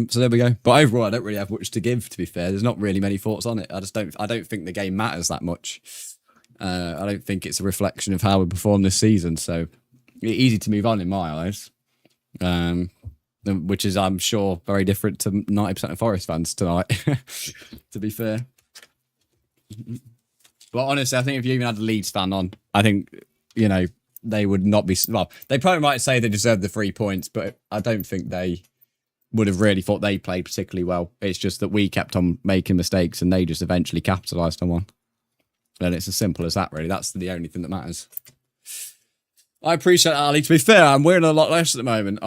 So there we go. But overall, I don't really have much to give, to be fair. There's not really many thoughts on it. I don't think the game matters that much. I don't think it's a reflection of how we performed this season. So easy to move on in my eyes. Which is, I'm sure, very different to 90% of Forest fans tonight, to be fair. But honestly, I think if you even had a Leeds fan on, I think, they would not be... Well, they probably might say they deserved the 3 points, but I don't think they would have really thought they played particularly well. It's just that we kept on making mistakes and they just eventually capitalised on one. And it's as simple as that, really. That's the only thing that matters. I appreciate that, Ali. To be fair, I'm wearing a lot less at the moment.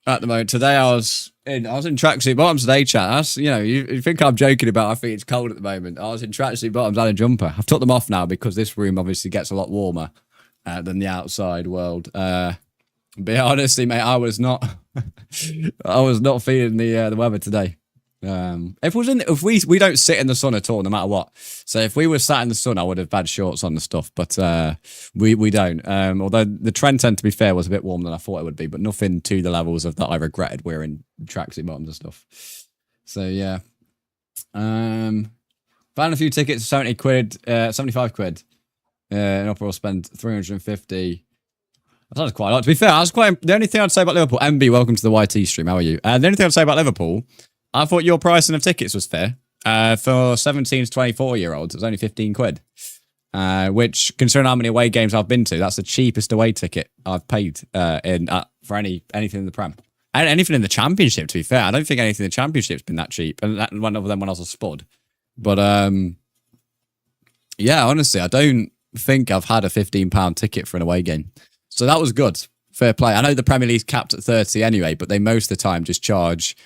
At the moment, today I was in tracksuit bottoms today, chat. That's, you think I'm joking about, I think it's cold at the moment. I was in tracksuit bottoms and a jumper. I've took them off now because this room obviously gets a lot warmer than the outside world. But honestly, mate, I was not feeling the weather today. If we don't sit in the sun at all, no matter what. So if we were sat in the sun, I would have had shorts on and stuff. But we don't. Although the trend, to be fair, was a bit warmer than I thought it would be, but nothing to the levels of that I regretted wearing tracksuit bottoms and stuff. So yeah. Found a few tickets, 70 quid, 75 quid. And overall spend 350. That sounds quite a lot. To be fair, the only thing I'd say about Liverpool, MB, welcome to the YT stream. How are you? The only thing I'd say about Liverpool, I thought your pricing of tickets was fair. For 17 to 24-year-olds, it was only 15 quid. Which, considering how many away games I've been to, that's the cheapest away ticket I've paid for anything in the Prem. And anything in the Championship, to be fair. I don't think anything in the Championship's been that cheap. And that one of them when I was a spud. But, yeah, honestly, I don't think I've had a £15 ticket for an away game. So that was good. Fair play. I know the Premier League's capped at 30 anyway, but they most of the time just charge...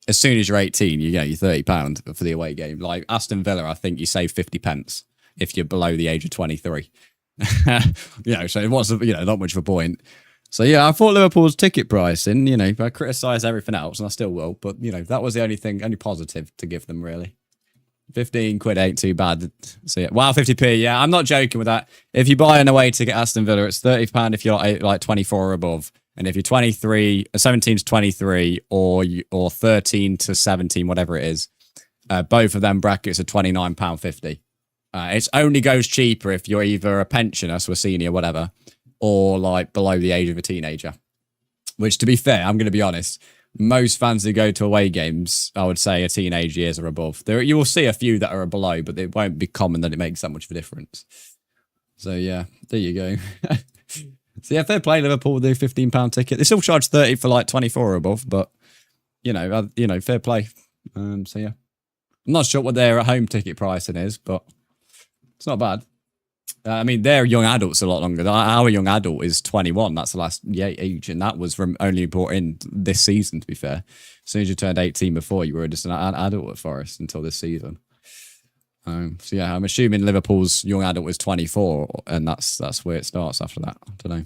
As soon as you're 18, you get your £30 for the away game. Like Aston Villa, I think you save 50 pence if you're below the age of 23. So it was, not much of a point. So yeah, I thought Liverpool's ticket pricing, I criticise everything else and I still will, but that was the only positive to give them really. 15 quid ain't too bad. So yeah, wow, 50p. Yeah, I'm not joking with that. If you buy an away ticket at Aston Villa, it's £30 if you're like 24 or above. And if you're 17 to 23 or 13 to 17, whatever it is, both of them brackets are £29.50. It only goes cheaper if you're either a pensioner, so a senior, whatever, or like below the age of a teenager. Which, to be fair, I'm going to be honest, most fans who go to away games, I would say, are teenage years or above. You will see a few that are below, but it won't be common that it makes that much of a difference. So yeah, there you go. So yeah, fair play, Liverpool will do £15 ticket. They still charge 30 for like 24 or above, but fair play. So yeah, I'm not sure what their at-home ticket pricing is, but it's not bad. Their young adults a lot longer. Our young adult is 21. That's the last age, and that was from only brought in this season. To be fair, as soon as you turned 18, before you were just an adult at Forest until this season. So yeah, I'm assuming Liverpool's young adult is 24, and that's where it starts after that. I don't know.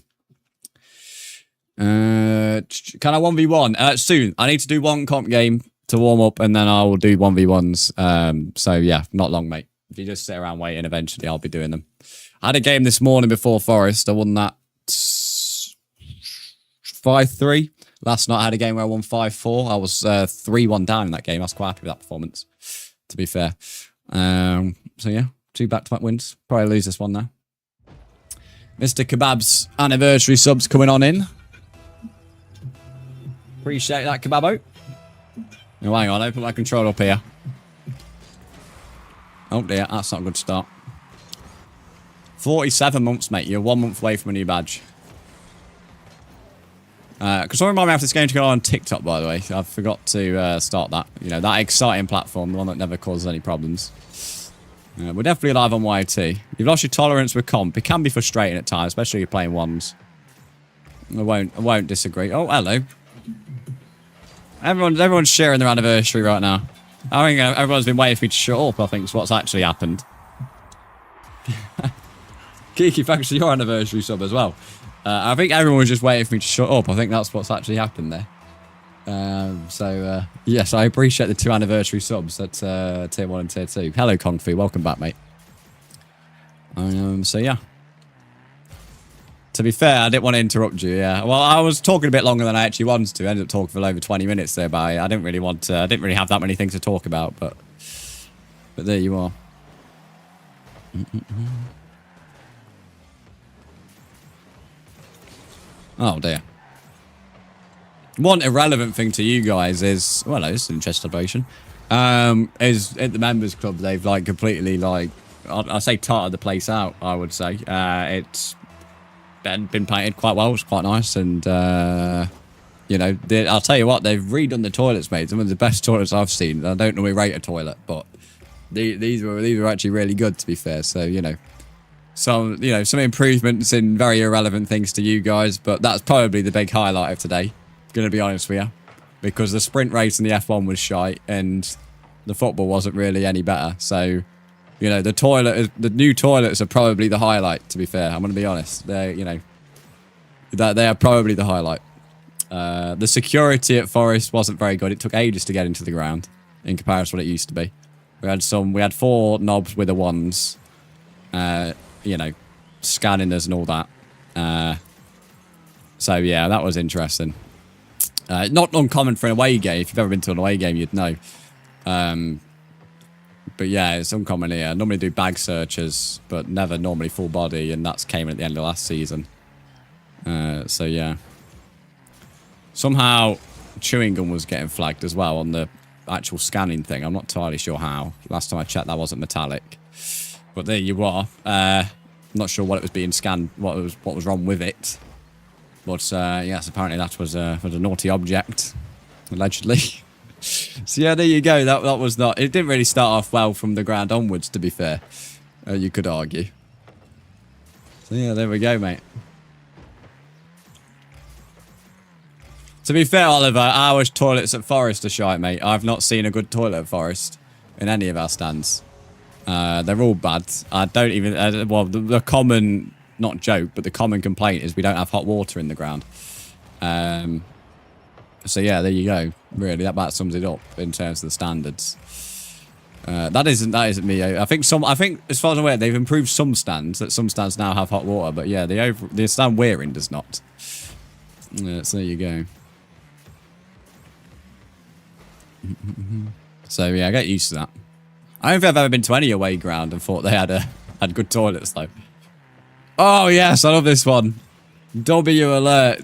Can I 1v1? Soon. I need to do one comp game to warm up, and then I will do 1v1s. So yeah, not long, mate. If you just sit around waiting, eventually I'll be doing them. I had a game this morning before Forest. I won that 5-3. Last night I had a game where I won 5-4. I was 3-1 down in that game. I was quite happy with that performance, to be fair. So yeah, 2 back-to-back wins. Probably lose this one now. Mr. Kebab's anniversary subs coming on in. Appreciate that, Kebabo. Oh, hang on, open my control up here. Oh dear, that's not a good start. 47 months, mate. You're 1 month away from a new badge. Because someone remind me after this game to go on TikTok, by the way. I forgot to start that. That exciting platform, the one that never causes any problems. We're definitely live on YT. You've lost your tolerance with comp. It can be frustrating at times, especially if you're playing ones. I won't disagree. Oh, hello. Everyone's sharing their anniversary right now. I think everyone's been waiting for me to shut up, I think is what's actually happened. Kiki, thanks for your anniversary sub as well. I think everyone was just waiting for me to shut up. I think that's what's actually happened there. Yes, I appreciate the 2 anniversary subs at tier 1 and tier 2. Hello, Kong Fu. Welcome back, mate. So, yeah. To be fair, I didn't want to interrupt you. Yeah. Well, I was talking a bit longer than I actually wanted to. I ended up talking for over 20 minutes there, but I didn't really want to. I didn't really have that many things to talk about. But there you are. Oh dear. One irrelevant thing to you guys is, well, it's an interesting observation. Is at the members club they've like completely like I say tarted the place out. I would say it's been painted quite well. It's quite nice, and you know, I'll tell you what, they've redone the toilets, mate. Some of the best toilets I've seen. I don't normally rate a toilet, but these were actually really good, to be fair. So you know, some improvements in very irrelevant things to you guys, but that's probably the big highlight of today. Going to be honest with you, because the sprint race in the F1 was shite, and the football wasn't really any better. So, you know, the new toilets are probably the highlight. To be fair, I'm going to be honest. They are probably the highlight. The security at Forest wasn't very good. It took ages to get into the ground in comparison to what it used to be. We had 4 knobs with the ones, you know, scanning us and all that. So yeah, that was interesting. Not uncommon for an away game. If you've ever been to an away game, you'd know. But yeah, it's uncommon here. I normally do bag searches, but never normally full body, and that's came at the end of last season. So yeah. Somehow, chewing gum was getting flagged as well on the actual scanning thing. I'm not entirely sure how. Last time I checked, that wasn't metallic. But there you are. Not sure what it was being scanned, what was wrong with it. But yes, apparently that was a naughty object, allegedly. So yeah, there you go. That was not. It didn't really start off well from the ground onwards, to be fair. You could argue. So yeah, there we go, mate. To be fair, Oliver, our toilets at Forest are shite, mate. I've not seen a good toilet at Forest in any of our stands. They're all bad. I don't even. Well, the common. Not joke, but the common complaint is we don't have hot water in the ground. So yeah, there you go. Really, that about sums it up in terms of the standards. That isn't me. I think as far as I'm aware, they've improved some stands. That some stands now have hot water, but yeah, the stand we're in does not. So there you go. So yeah, I get used to that. I don't think I've ever been to any away ground and thought they had good toilets though. Oh, yes, I love this one. W alert.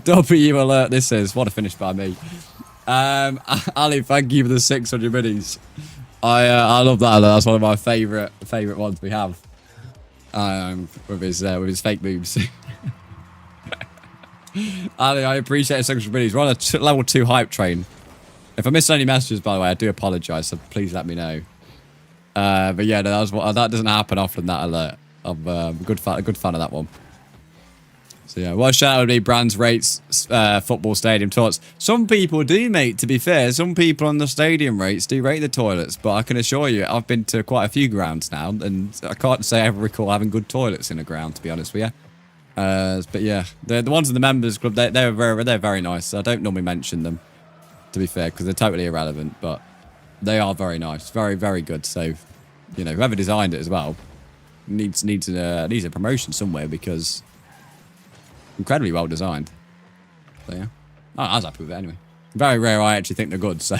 W alert, this is. What a finish by me. Ali, thank you for the 600 minis. I love that alert. That's one of my favourite ones we have. With his fake moves. Ali, I appreciate the 600 minis. We're on a level 2 hype train. If I missed any messages, by the way, I do apologise, so please let me know. But yeah, that doesn't happen often, that alert. I'm a good fan of that one. So yeah, what shout out would be Brands rates football stadium toilets. Some people do, mate, to be fair. Some people on the stadium rates do rate the toilets, but I can assure you, I've been to quite a few grounds now, and I can't say I ever recall having good toilets in a ground, to be honest with you. But yeah, the ones in the members club, they're very nice. I don't normally mention them, to be fair, because they're totally irrelevant, but they are very nice, very, very good. So, you know, whoever designed it as well needs a promotion somewhere, because incredibly well designed. So yeah, I was happy with it anyway. Very rare I actually think they're good, so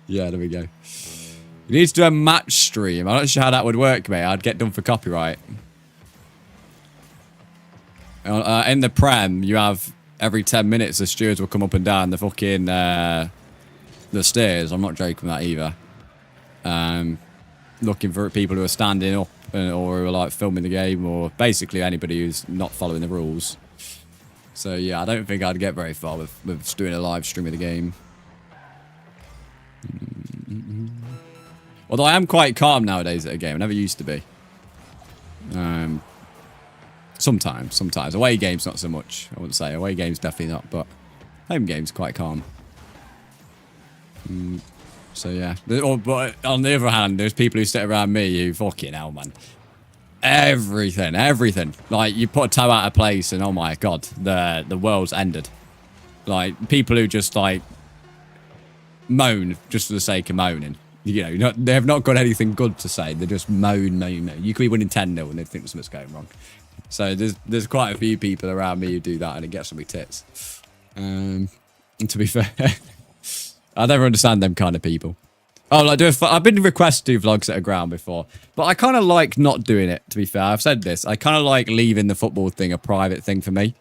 yeah, there we go. You need to do a match stream. I'm not sure how that would work, mate. I'd get done for copyright. In the Prem, you have every 10 minutes the stewards will come up and down the fucking the stairs. I'm not joking with that either. Looking for people who are standing up or who are like filming the game, or basically anybody who's not following the rules. So yeah, I don't think I'd get very far with doing a live stream of the game. Although I am quite calm nowadays at a game. I never used to be. Sometimes. Away games, not so much. I wouldn't say. Away games, definitely not. But home games, quite calm. So yeah. But on the other hand, there's people who sit around me who fucking hell, man. Everything. Like, you put a toe out of place and oh my god, the world's ended. Like, people who just like moan just for the sake of moaning. You know, they have not got anything good to say. They just moan. You could be winning 10-0 and they think something's going wrong. So there's quite a few people around me who do that, and it gets on my tits. And to be fair, I never understand them kind of people. Oh, like I've been requested to do vlogs at a ground before, but I kind of like not doing it, to be fair. I've said this. I kind of like leaving the football thing a private thing for me,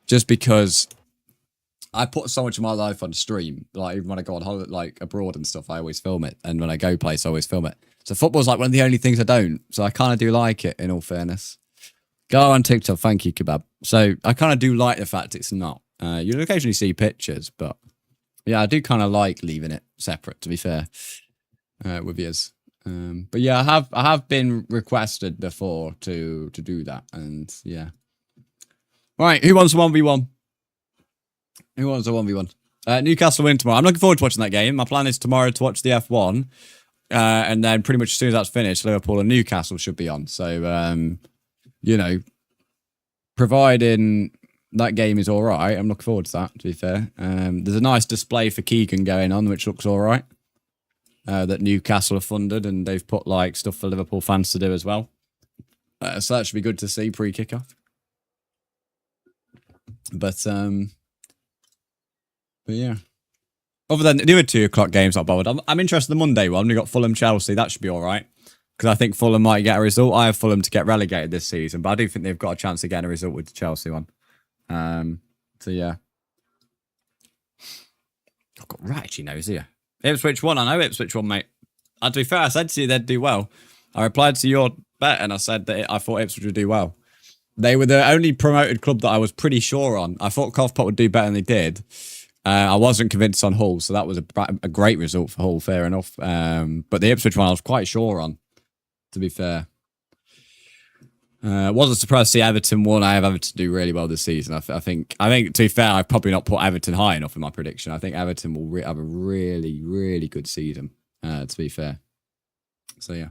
just because I put so much of my life on stream. Like, even when I go on holiday, like abroad and stuff, I always film it. And when I go place, I always film it. So football's like one of the only things I don't. So I kind of do like it, in all fairness. Go on TikTok. Thank you, Kebab. So I kind of do like the fact it's not. You'll occasionally see pictures, but yeah, I do kind of like leaving it separate, to be fair. With yours, but yeah, I have been requested before to do that, and yeah. Right, who wants a 1v1? Who wants a 1v1? Newcastle win tomorrow. I'm looking forward to watching that game. My plan is tomorrow to watch the F1, and then pretty much as soon as that's finished, Liverpool and Newcastle should be on. So, you know, providing that game is all right, I'm looking forward to that. To be fair, there's a nice display for Keegan going on, which looks all right. That Newcastle have funded, and they've put like stuff for Liverpool fans to do as well. So that should be good to see pre-kickoff. But yeah. Other than the other 2 o'clock games, not bothered. I'm interested in the Monday one. We got Fulham Chelsea. That should be all right, because I think Fulham might get a result. I have Fulham to get relegated this season, but I do think they've got a chance of getting a result with the Chelsea one. So yeah. I've got right itchy nose here. Ipswich won. I know Ipswich won, mate. To be fair, I said to you they'd do well. I replied to your bet and I said that I thought Ipswich would do well. They were the only promoted club that I was pretty sure on. I thought Covpot would do better than they did. I wasn't convinced on Hull, so that was a great result for Hull, fair enough. But the Ipswich one I was quite sure on, to be fair. Wasn't surprised to see Everton won. I have Everton do really well this season. I think to be fair, I've probably not put Everton high enough in my prediction. I think Everton will have a really, really good season, to be fair. So yeah.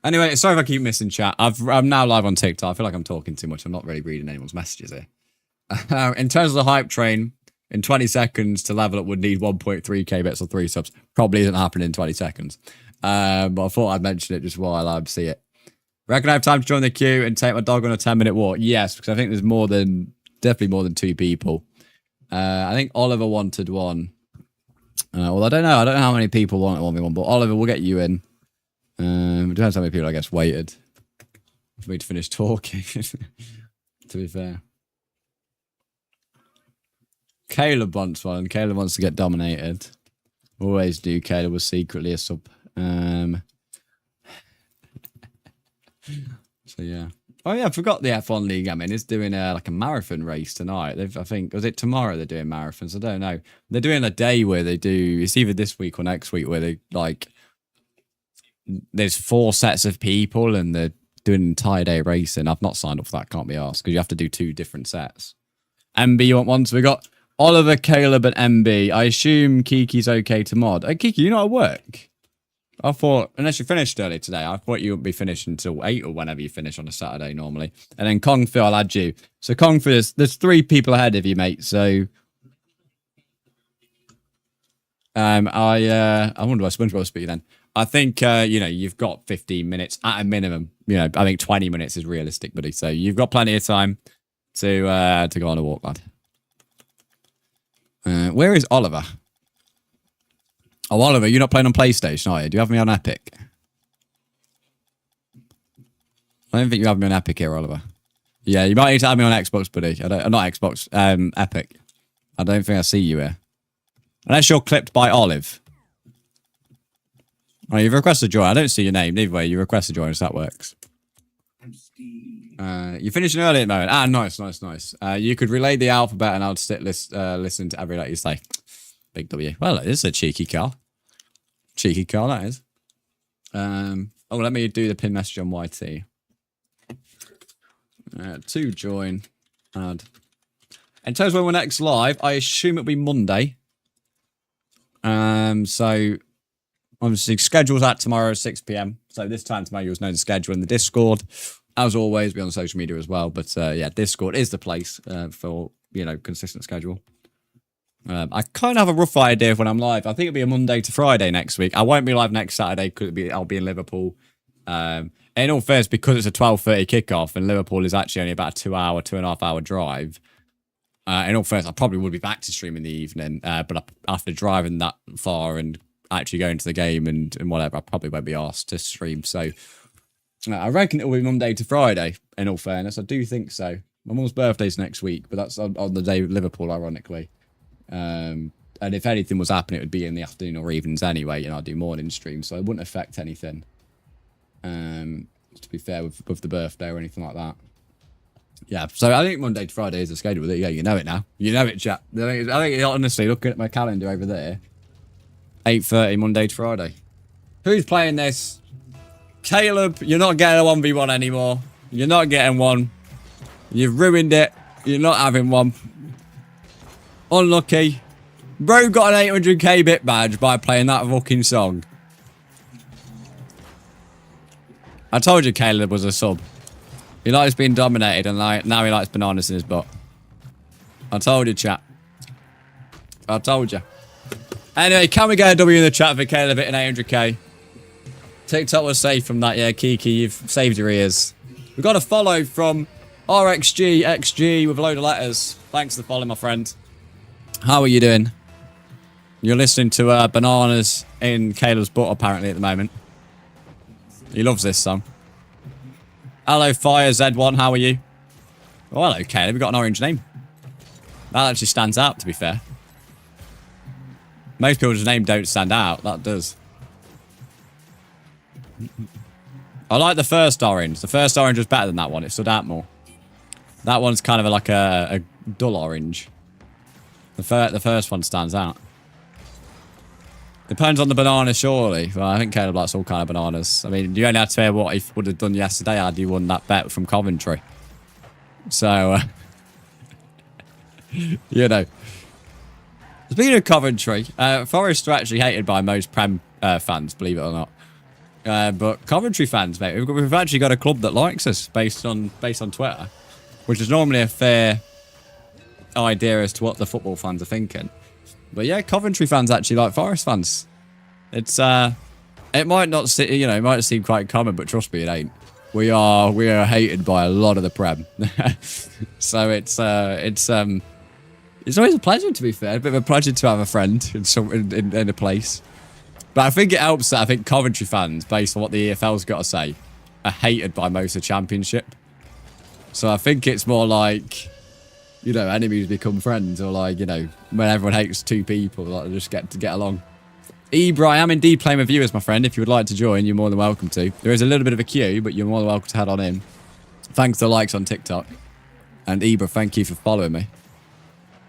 Anyway, sorry if I keep missing chat. I'm now live on TikTok. I feel like I'm talking too much. I'm not really reading anyone's messages here. In terms of the hype train, in 20 seconds to level up would need 1.3k bits or 3 subs. Probably isn't happening in 20 seconds. But I thought I'd mention it just while I see it. Reckon I have time to join the queue and take my dog on a 10-minute walk? Yes, because I think there's definitely more than 2 people. I think Oliver wanted one. Well, I don't know. I don't know how many people want 1v1, but Oliver, we'll get you in. It depends how many people, I guess, waited for me to finish talking, to be fair. Caleb wants one. Caleb wants to get dominated. Always do. Caleb was secretly a sub. So yeah. Oh yeah, I forgot the F1 League. I mean, it's doing like a marathon race tonight. I think, was it tomorrow they're doing marathons? I don't know. They're doing a day where they do. It's either this week or next week where they like. There's 4 sets of people and they're doing an entire day racing. I've not signed up for that. Can't be asked because you have to do 2 different sets. MB, you want one? So we got Oliver, Caleb, and MB. I assume Kiki's okay to mod. Hey, Kiki, you're not at work. I thought, unless you finished early today, I thought you wouldn't be finished until 8 or whenever you finish on a Saturday normally. And then Kongfu, I'll add you. So Kongfu, there's 3 people ahead of you, mate. So I wonder why SpongeBob was speaking then. I think you've got 15 minutes at a minimum. I think 20 minutes is realistic, buddy. So you've got plenty of time to go on a walk, lad. Where is Oliver? Oh, Oliver, you're not playing on PlayStation, are you? Do you have me on Epic? I don't think you have me on Epic here, Oliver. Yeah, you might need to have me on Xbox, buddy. Not Xbox, Epic. I don't think I see you here. Unless you're clipped by Olive. Oh, you've requested join. I don't see your name. Either way, you requested join, so that works. You're finishing early at the moment. Ah, nice. You could relay the alphabet and I'll sit listen to every letter you say. Big W. Well, it is a cheeky car. Cheeky car, that is. Let me do the pin message on YT. To join. Add. In terms of when we're next live, I assume it'll be Monday. So obviously schedule's out tomorrow at 6 p.m. So this time tomorrow you'll know the schedule in the Discord. As always, be on social media as well. But yeah, Discord is the place for consistent schedule. I kind of have a rough idea of when I'm live. I think it'll be a Monday to Friday next week. I won't be live next Saturday because I'll be in Liverpool. in all fairness, because it's a 12:30 kickoff and Liverpool is actually only about a 2-hour, 2.5-hour drive. In all fairness, I probably would be back to stream in the evening, but after driving that far and actually going to the game and whatever, I probably won't be asked to stream. So I reckon it'll be Monday to Friday, in all fairness. I do think so. My mum's birthday's next week, but that's on the day of Liverpool, ironically. And if anything was happening, it would be in the afternoon or evenings anyway, and I'd do morning streams, so it wouldn't affect anything. To be fair, with the birthday or anything like that. Yeah, so I think Monday to Friday is the schedule. There you go, you know it now. You know it, chap. I think honestly, looking at my calendar over there, 8:30 Monday to Friday. Who's playing this? Caleb, you're not getting a 1v1 anymore. You're not getting one. You've ruined it. You're not having one. Unlucky. Bro got an 800k bit badge by playing that fucking song. I told you Caleb was a sub. He likes being dominated and now he likes bananas in his butt. I told you, chat. I told you. Anyway, can we get a W in the chat for Caleb hitting 800k? TikTok was safe from that, yeah, Kiki. You've saved your ears. We got a follow from RXG with a load of letters. Thanks for the follow, my friend. How are you doing? You're listening to Bananas in Caleb's butt, apparently, at the moment. He loves this song. Hello, Fire Z1. How are you? Oh, hello, Caleb. We've got an orange name. That actually stands out, to be fair. Most people's names don't stand out. That does. I like the first orange. The first orange was better than that one. It stood out more. That one's kind of like a dull orange. The first one stands out. Depends on the banana, surely. Well, I think Caleb likes all kind of bananas. I mean, you only had to hear what he would have done yesterday had he won that bet from Coventry. So, you know. Speaking of Coventry, Forest are actually hated by most Prem fans, believe it or not. But Coventry fans, mate, we've actually got a club that likes us based on Twitter, which is normally a fair idea as to what the football fans are thinking. But yeah, Coventry fans actually like Forest fans. It's it might not, you know, it might seem quite common, but trust me, it ain't. We are hated by a lot of the Prem. So it's always a pleasure, to be fair. A bit of a pleasure to have a friend in a place. But I think it helps that I think Coventry fans, based on what the EFL's got to say, are hated by most of the Championship. So I think it's more like, you know, enemies become friends, or like, you know, when everyone hates two people, like, they just get to get along. Ibra, I am indeed playing with viewers, my friend. If you would like to join, you're more than welcome to. There is a little bit of a queue, but you're more than welcome to head on in. Thanks for the likes on TikTok. And Ibra, thank you for following me.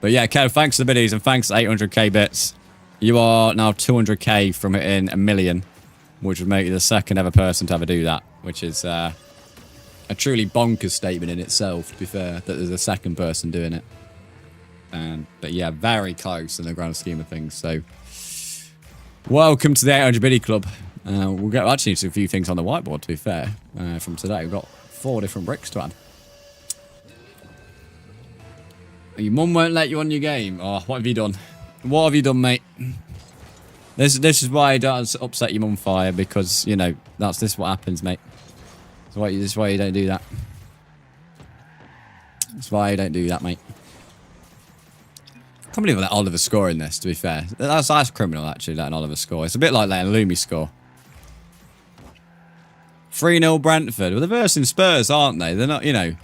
But yeah, Kev, thanks for the biddies and thanks to 800k bits. You are now 200k from hitting 1 million, which would make you the second ever person to ever do that, which is a truly bonkers statement in itself, to be fair, that there's a second person doing it. But yeah, very close in the grand scheme of things. So, welcome to the 800 biddy club. We'll get actually to a few things on the whiteboard, to be fair, from today. We've got 4 different bricks to add. Your mum won't let you on your game. Oh, what have you done? What have you done, mate? This is why I don't upset your mum, Fire, because, you know, this is what happens, mate. This is why you don't do that. That's why you don't do that, mate. I can't believe I let Oliver score in this, to be fair. That's criminal, actually, letting Oliver score. It's a bit like letting Lumi score. 3-0 Brentford. Well, they're versing Spurs, aren't they? They're not, you know...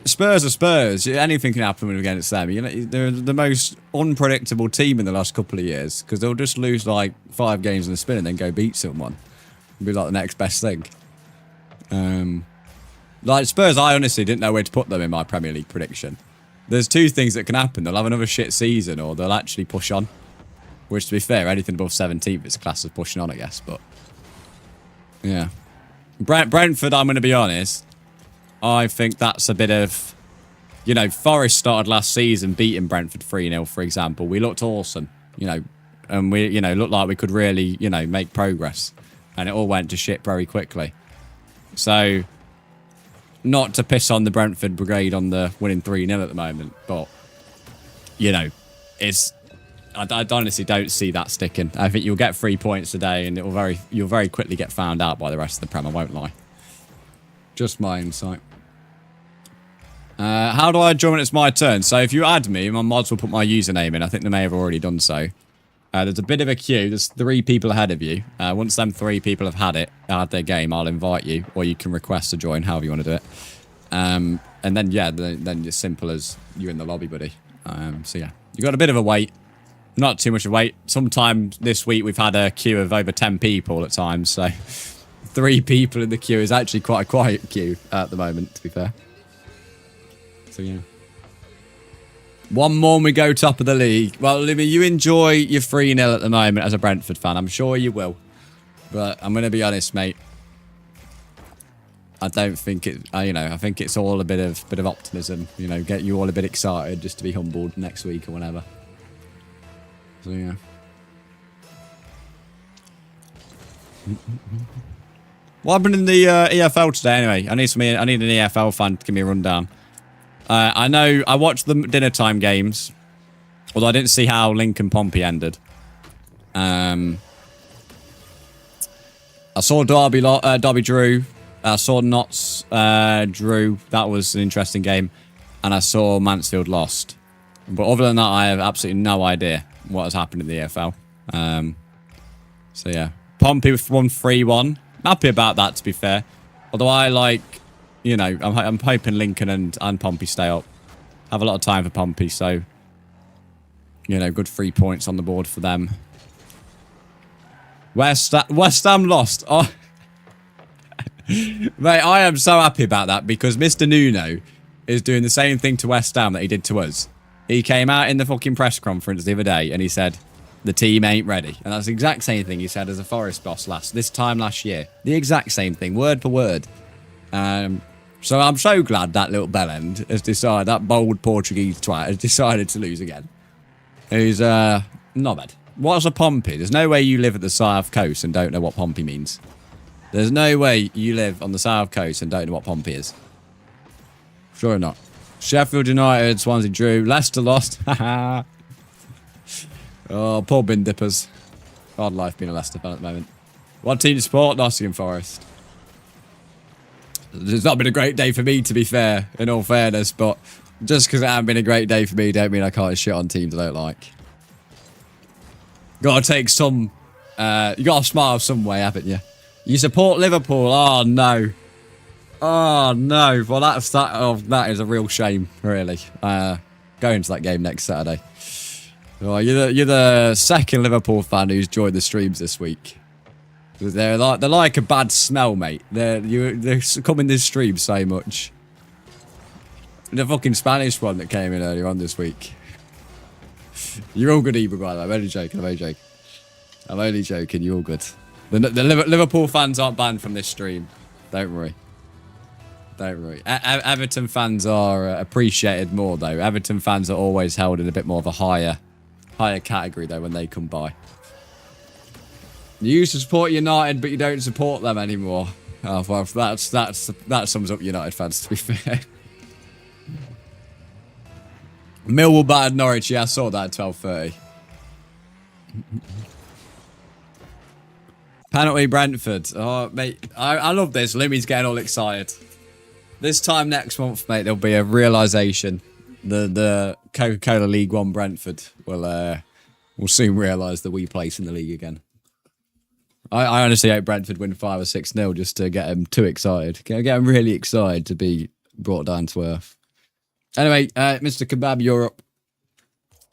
Spurs are Spurs. Anything can happen when we're against them. You know, they're the most unpredictable team in the last couple of years because they'll just lose like 5 games in a spin and then go beat someone. It'll be like the next best thing. Like Spurs, I honestly didn't know where to put them in my Premier League prediction. There's 2 things that can happen. They'll have another shit season or they'll actually push on. Which, to be fair, anything above 17th is class as pushing on, I guess. But yeah, Brentford, I'm going to be honest. I think that's a bit of, you know, Forest started last season beating Brentford 3-0, for example. We looked awesome, you know, and we, you know, looked like we could really, you know, make progress. And it all went to shit very quickly. So, not to piss on the Brentford brigade on the winning 3-0 at the moment, but, you know, it's I honestly don't see that sticking. I think you'll get 3 points a day, and you'll very quickly get found out by the rest of the Prem. I won't lie. Just my insight. How do I join when it's my turn? So if you add me, my mods will put my username in. I think they may have already done so. There's a bit of a queue. There's 3 people ahead of you. Once them 3 people have had their game, I'll invite you, or you can request to join, however you want to do it. And then, yeah, then as simple as you in the lobby, buddy. So, yeah, you got a bit of a wait. Not too much of a wait. Sometime this week, we've had a queue of over 10 people at times. So 3 people in the queue is actually quite a quiet queue at the moment, to be fair. So, yeah. One more and we go top of the league. Well, Libby, you enjoy your 3-0 at the moment as a Brentford fan. I'm sure you will. But I'm going to be honest, mate. I don't think it, I think it's all a bit of optimism. Get you all a bit excited just to be humbled next week or whenever. So, yeah. What happened in the EFL today, anyway? I need an EFL fan to give me a rundown. I know I watched the dinner time games, although I didn't see how Lincoln Pompey ended. I saw Derby drew. I saw Notts drew. That was an interesting game. And I saw Mansfield lost. But other than that, I have absolutely no idea what has happened in the EFL. So yeah, Pompey won 3-1. Happy about that, to be fair. Although I I'm hoping Lincoln and Pompey stay up. Have a lot of time for Pompey, so good 3 points on the board for them. West Ham lost. Oh, mate, I am so happy about that because Mr. Nuno is doing the same thing to West Ham that he did to us. He came out in the fucking press conference the other day and he said the team ain't ready, and that's the exact same thing he said as a Forest boss this time last year. The exact same thing, word for word. So I'm so glad that little bellend has decided, that bold Portuguese twat has decided to lose again. He's, not bad. What's a Pompey? There's no way you live at the South Coast and don't know what Pompey means. There's no way you live on the South Coast and don't know what Pompey is. Sure not. Sheffield United, Swansea drew. Leicester lost. Oh, poor bin dippers. Hard life being a Leicester fan at the moment. What team to support? Nottingham Forest. It's not been a great day for me, to be fair, in all fairness, but just because it hasn't been a great day for me don't mean I can't shit on teams I don't like. Gotta take some, you gotta smile some way, haven't you? You support Liverpool? Oh, no. Oh, no. Well, that is a real shame, really. Going to that game next Saturday. Oh, you're the second Liverpool fan who's joined the streams this week. They're like a bad smell, mate. They're coming this stream so much. The fucking Spanish one that came in earlier on this week. You're all good, Ebra, by the way. I'm only joking. You're all good. The Liverpool fans aren't banned from this stream. Don't worry. Everton fans are appreciated more, though. Everton fans are always held in a bit more of a higher category, though, when they come by. You used to support United, but you don't support them anymore. Oh, well, that sums up United fans, to be fair. Millwall battered Norwich. Yeah, I saw that at 12:30. Penalty Brentford. Oh, mate, I love this. Limmy's getting all excited. This time next month, mate, there'll be a realisation. The Coca-Cola League One Brentford will soon realise that we place in the league again. I honestly hope Brentford win 5 or 6-0 just to get them too excited. Get them really excited to be brought down to earth. Anyway, Mr. Kebab Europe.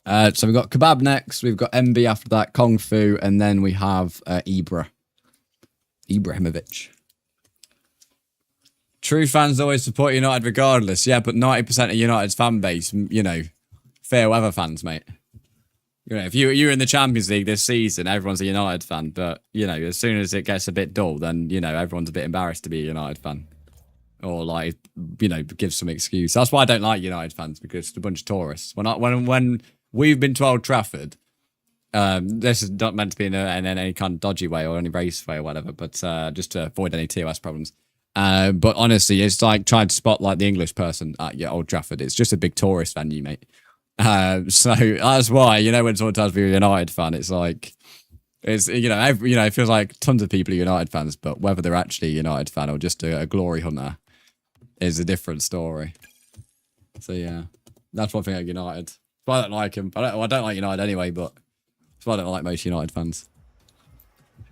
So we've got Kebab next. We've got MB after that, Kung Fu, and then we have Ibrahimovic. True fans always support United regardless. Yeah, but 90% of United's fan base, fair weather fans, mate. If you're in the Champions League this season, everyone's a United fan. But, as soon as it gets a bit dull, then, everyone's a bit embarrassed to be a United fan. Or, give some excuse. That's why I don't like United fans, because it's a bunch of tourists. When we've been to Old Trafford, this is not meant to be in any kind of dodgy way or any race way or whatever, but just to avoid any TOS problems. But honestly, it's like trying to spot, the English person at Old Trafford. It's just a big tourist venue, mate. So that's why, you know, when someone tells me you're a United fan, it's like, it's, you know, it feels like tons of people are United fans, but whether they're actually a United fan or just a glory hunter is a different story. So yeah, that's one thing at United. That's why I don't like him. I don't like United anyway, but that's why I don't like most United fans.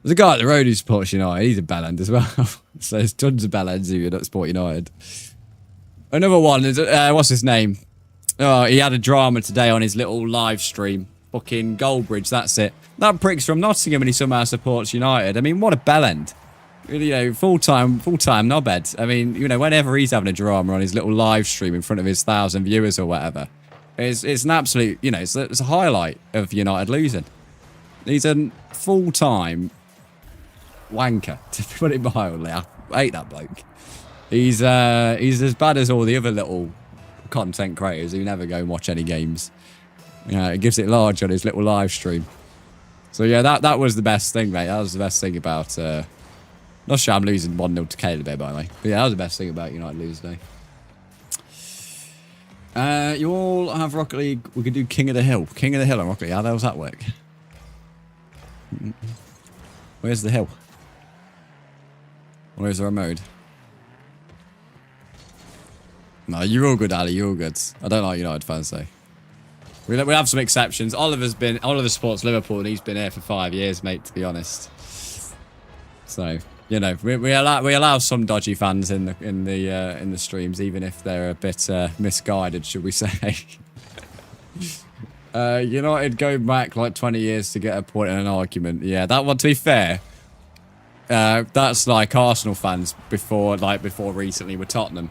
There's a guy at the road who supports United. He's a bellend as well. So there's tons of bellends who don't support United. Another one is, what's his name? Oh, he had a drama today on his little live stream. Fucking Goldbridge, that's it. That prick's from Nottingham and he somehow supports United. I mean, what a bellend. You know, full-time knobhead. I mean, you know, whenever he's having a drama on his little live stream in front of his 1,000 viewers or whatever, it's an absolute, you know, it's a highlight of United losing. He's a full-time wanker, to put it mildly. I hate that bloke. He's as bad as all the other little content creators who never go and watch any games. Yeah, it gives it large on his little live stream. So yeah, that was the best thing, mate. That was the best thing about. Not sure I'm losing 1-0 to Caleb there, by the way. But yeah, that was the best thing about United losing today. You all have Rocket League. We could do King of the Hill. King of the Hill on Rocket League. How the hell does that work? Where's the hill? Where's there a mode? No, you're all good, Ali. You're all good. I don't like United fans, though. We have some exceptions. Oliver supports Liverpool, and he's been here for 5 years, mate, to be honest. So, you know, we allow some dodgy fans in the streams, even if they're a bit misguided, should we say? United going back like 20 years to get a point in an argument. Yeah, that one, to be fair, that's like Arsenal fans before recently with Tottenham.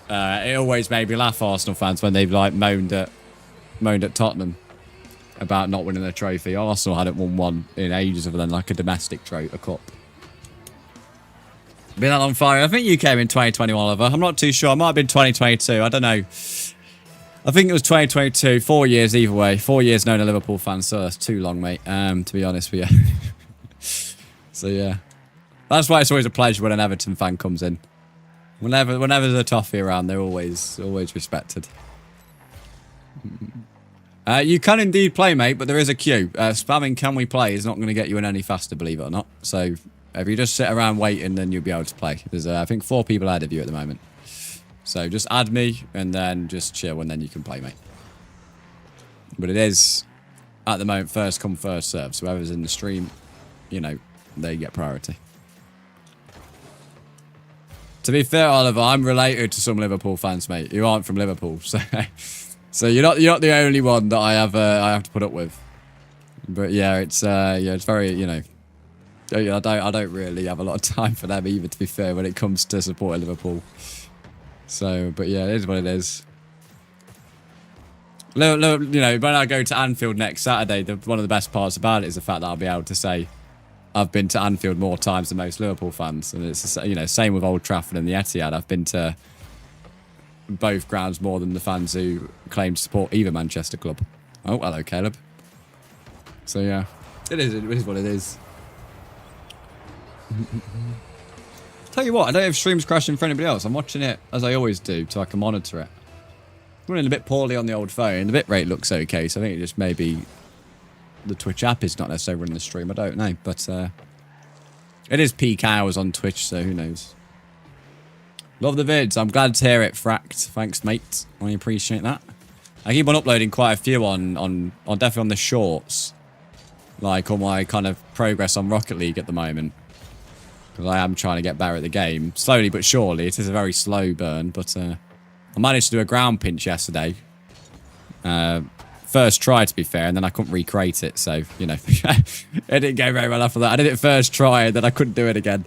It always made me laugh, Arsenal fans, when they've like moaned at Tottenham about not winning a trophy. Arsenal hadn't won one in ages other than like a domestic a cup. Been that long fire. I think you came in 2021, Oliver. I'm not too sure. It might have been 2022. I don't know. I think it was 2022. 4 years either way. 4 years known a Liverpool fan, so that's too long, mate. To be honest with you. So yeah, that's why it's always a pleasure when an Everton fan comes in. Whenever there's a toffee around, they're always respected. You can indeed play, mate, but there is a queue. Spamming "can we play" is not going to get you in any faster, believe it or not. So if you just sit around waiting, then you'll be able to play. There's, I think, 4 people ahead of you at the moment. So just add me and then just chill, and then you can play, mate. But it is, at the moment, first come, first serve. So whoever's in the stream, you know, they get priority. To be fair, Oliver, I'm related to some Liverpool fans, mate, who aren't from Liverpool. So you're not the only one that I have to put up with. But yeah, it's very, you know, I don't really have a lot of time for them either, to be fair, when it comes to supporting Liverpool. So, but yeah, it is what it is. You know, when I go to Anfield next Saturday, one of the best parts about it is the fact that I'll be able to say I've been to Anfield more times than most Liverpool fans, and it's, you know, same with Old Trafford and the Etihad. I've been to both grounds more than the fans who claim to support either Manchester club. Oh, hello, Caleb. So yeah, it is what it is. Tell you what, I don't have streams crashing for anybody else. I'm watching it as I always do, so I can monitor it. Running a bit poorly on the old phone. The bitrate looks okay, so I think it just maybe the Twitch app is not necessarily running the stream. I don't know, but it is peak hours on Twitch, so who knows. Love the vids. I'm glad to hear it, Fracked. Thanks, mate. I appreciate that. I keep on uploading quite a few on definitely on the shorts, like on my kind of progress on Rocket League at the moment, because I am trying to get better at the game, slowly but surely. It is a very slow burn, but I managed to do a ground pinch yesterday. First try, to be fair, and then I couldn't recreate it, so, you know, it didn't go very well after that. I did it first try, and then I couldn't do it again.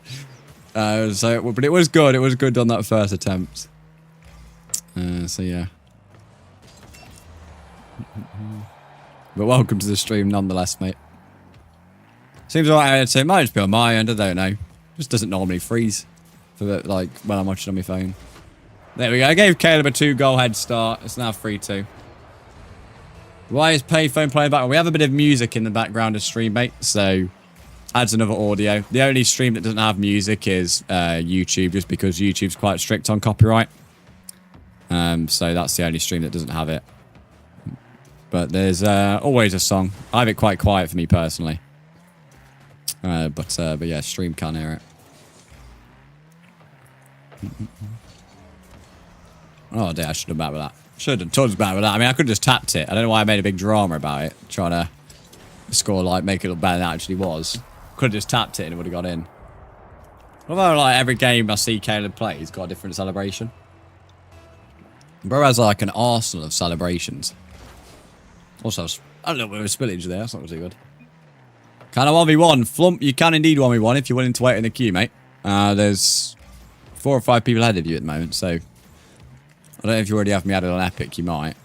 But it was good. It was good on that first attempt. So, yeah. But welcome to the stream nonetheless, mate. Seems alright, so it might just be on my end, I don't know. Just doesn't normally freeze for the, like, when I'm watching on my phone. There we go. I gave Caleb a 2-goal head start. It's now 3-2. Why is payphone playing back? We have a bit of music in the background of stream, mate, so adds another audio. The only stream that doesn't have music is YouTube, just because YouTube's quite strict on copyright. So that's the only stream that doesn't have it. But there's always a song. I have it quite quiet for me personally. But yeah, stream can't hear it. Oh dear, I should have done better with that. Should have done tons better with that. I mean, I could have just tapped it. I don't know why I made a big drama about it. Trying to score, like, make it look better than it actually was. Could have just tapped it and it would have got in. Although, like, every game I see Caleb play, he's got a different celebration. Bro has, like, an arsenal of celebrations. Also, a little bit of a spillage there. That's not too good. Can I 1v1? Flump, you can indeed 1v1 if you're willing to wait in the queue, mate. There's 4 or 5 people ahead of you at the moment, so... I don't know if you already have me added on Epic, you might.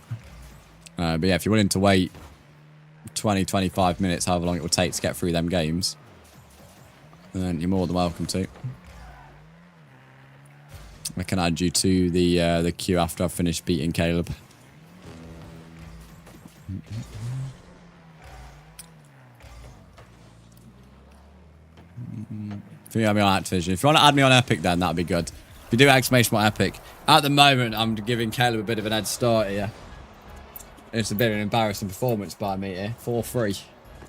But yeah, if you're willing to wait 20, 25 minutes, however long it will take to get through them games, then you're more than welcome to. I can add you to the queue after I've finished beating Caleb. If you add me on Activision. If you want to add me on Epic, then that'd be good. If you do exclamation mark Epic. At the moment, I'm giving Caleb a bit of an head start here. It's a bit of an embarrassing performance by me here. 4-3.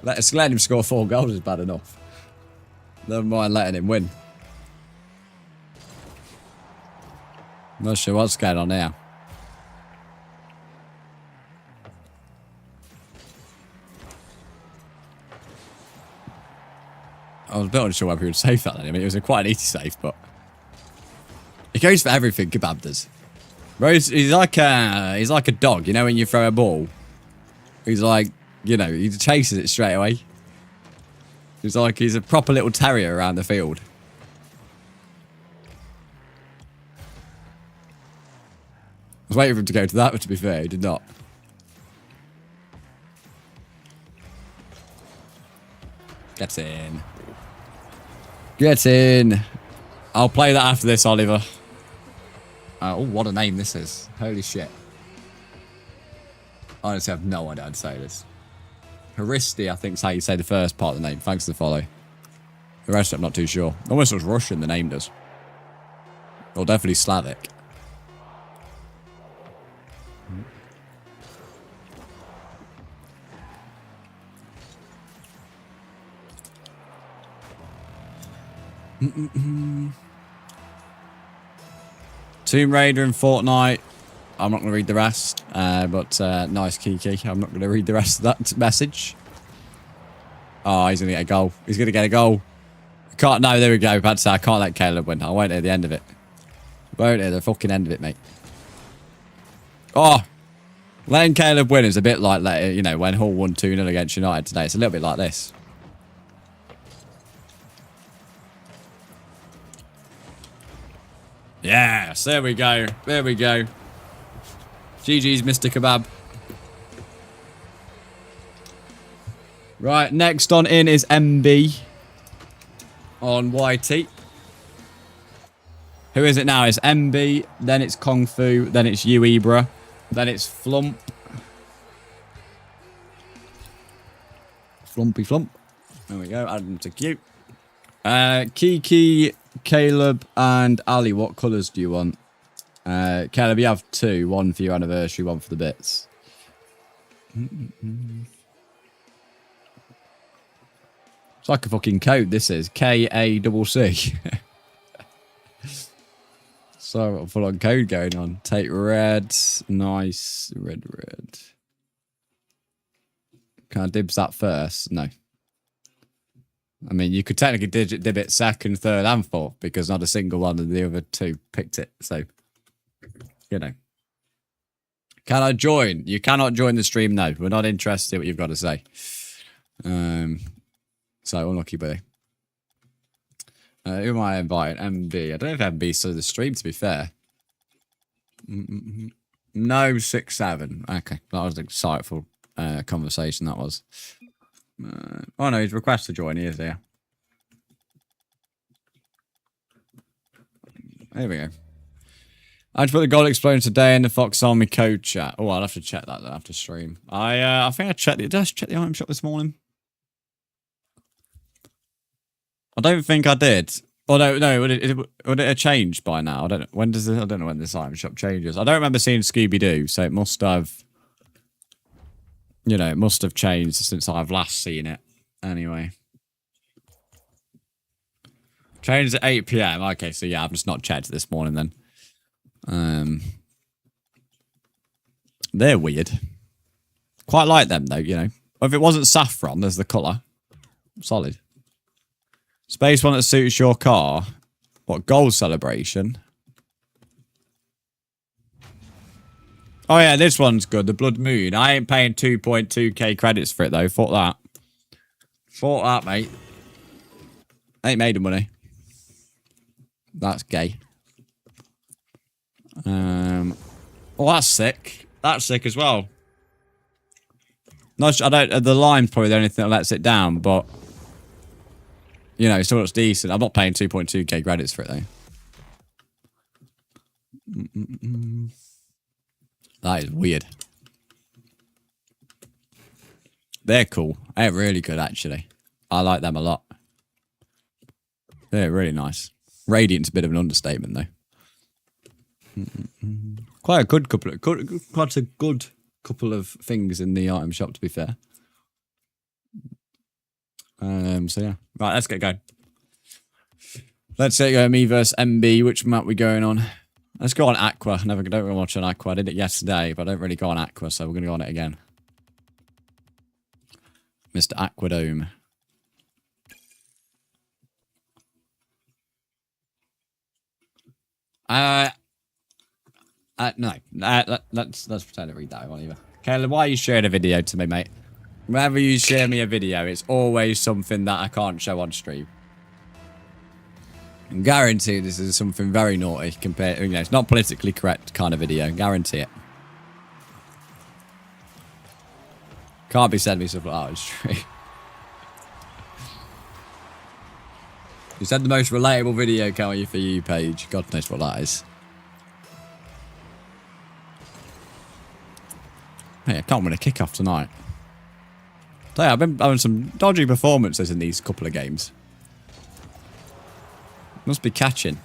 Letting him score 4 goals is bad enough. Never mind letting him win. Not sure what's going on here. I was a bit unsure whether he would save that then. I mean, it was quite an easy save, but... He goes for everything, Kebab does. Bro, he's like a dog, you know, when you throw a ball. He's like, you know, he chases it straight away. He's a proper little terrier around the field. I was waiting for him to go to that, but to be fair, he did not. Get in. Get in. I'll play that after this, Oliver. Oh, what a name this is. Holy shit. I honestly have no idea how to say this. Haristi, I think is how you say the first part of the name. Thanks for the follow. The rest I'm not too sure. Almost looks Russian, the name does. Or definitely Slavic. Tomb Raider and Fortnite. I'm not going to read the rest, but nice Kiki. I'm not going to read the rest of that message. Oh, he's going to get a goal. He's going to get a goal. Can't. No, there we go. Bad to say, I can't let Caleb win. I won't hear the end of it. Won't hear the fucking end of it, mate. Oh, letting Caleb win is a bit like, you know, when Hull won 2-0 against United today. It's a little bit like this. Yes, there we go. There we go. GG's, Mr. Kebab. Right, next on in is MB on YT. Who is it now? It's MB, then it's Kung Fu, then it's you, Ibra, then it's Flump. Flumpy Flump. There we go, add them to queue. Kiki, Caleb, and Ali, what colours do you want? Caleb, you have 2. 1 for your anniversary, 1 for the bits. It's like a fucking code, this is. KACC. So, full on code going on. Take red. Nice. Red. Can I dibs that first? No. I mean, you could technically dib it second, third, and fourth because not a single one of the other 2 picked it. So, you know. Can I join? You cannot join the stream, no. We're not interested in what you've got to say. So, unlucky, buddy. Who am I inviting? MB. I don't know if MB's still the stream, to be fair. No, 6-7. Okay, that was an insightful conversation, that was. Oh no, he's requested to join. He is there. There we go. I had to put the goal explosion today in the Fox Army code chat. Oh, I'll have to check that after stream. I think I checked it. Did I check the item shop this morning? I don't think I did. Oh no, would it have changed by now? I don't know. When does I don't know when this item shop changes. I don't remember seeing Scooby Doo, so it must have. You know, it must have changed since I've last seen it. Anyway. Changed at 8 PM. Okay, so yeah, I've just not checked this morning then. They're weird. Quite like them though, you know. If it wasn't saffron, there's the colour. Solid. Space one that suits your car. What, goal celebration? Oh yeah, this one's good. The Blood Moon. I ain't paying 2.2k credits for it though. Fuck that. Fuck that, mate. Ain't made of money. That's gay. Oh, that's sick. That's sick as well. Not, I don't. The lime's probably the only thing that lets it down, but you know, it still looks decent. I'm not paying 2.2k credits for it though. That is weird. They're cool. They're really good, actually. I like them a lot. They're really nice. Radiant's a bit of an understatement, though. Quite a good couple of things in the item shop, to be fair. So yeah, right. Let's get going. Let's get going. Me versus MB. Which map we going on? Let's go on Aqua. Don't really watch on Aqua. I did it yesterday, but I don't really go on Aqua, so we're going to go on it again. Mr. Aquadome. No. Let's pretend to read that one either. Caleb, why are you sharing a video to me, mate? Whenever you share me a video, it's always something that I can't show on stream. I guarantee this is something very naughty compared to, you know, it's not politically correct kind of video. Guarantee it. Can't be sending me stuff like that, it's true. You said the most relatable video, can't you, for you page? God knows what that is. Hey, I can't win a kickoff tonight. So yeah, I've been having some dodgy performances in these couple of games. Must be catching.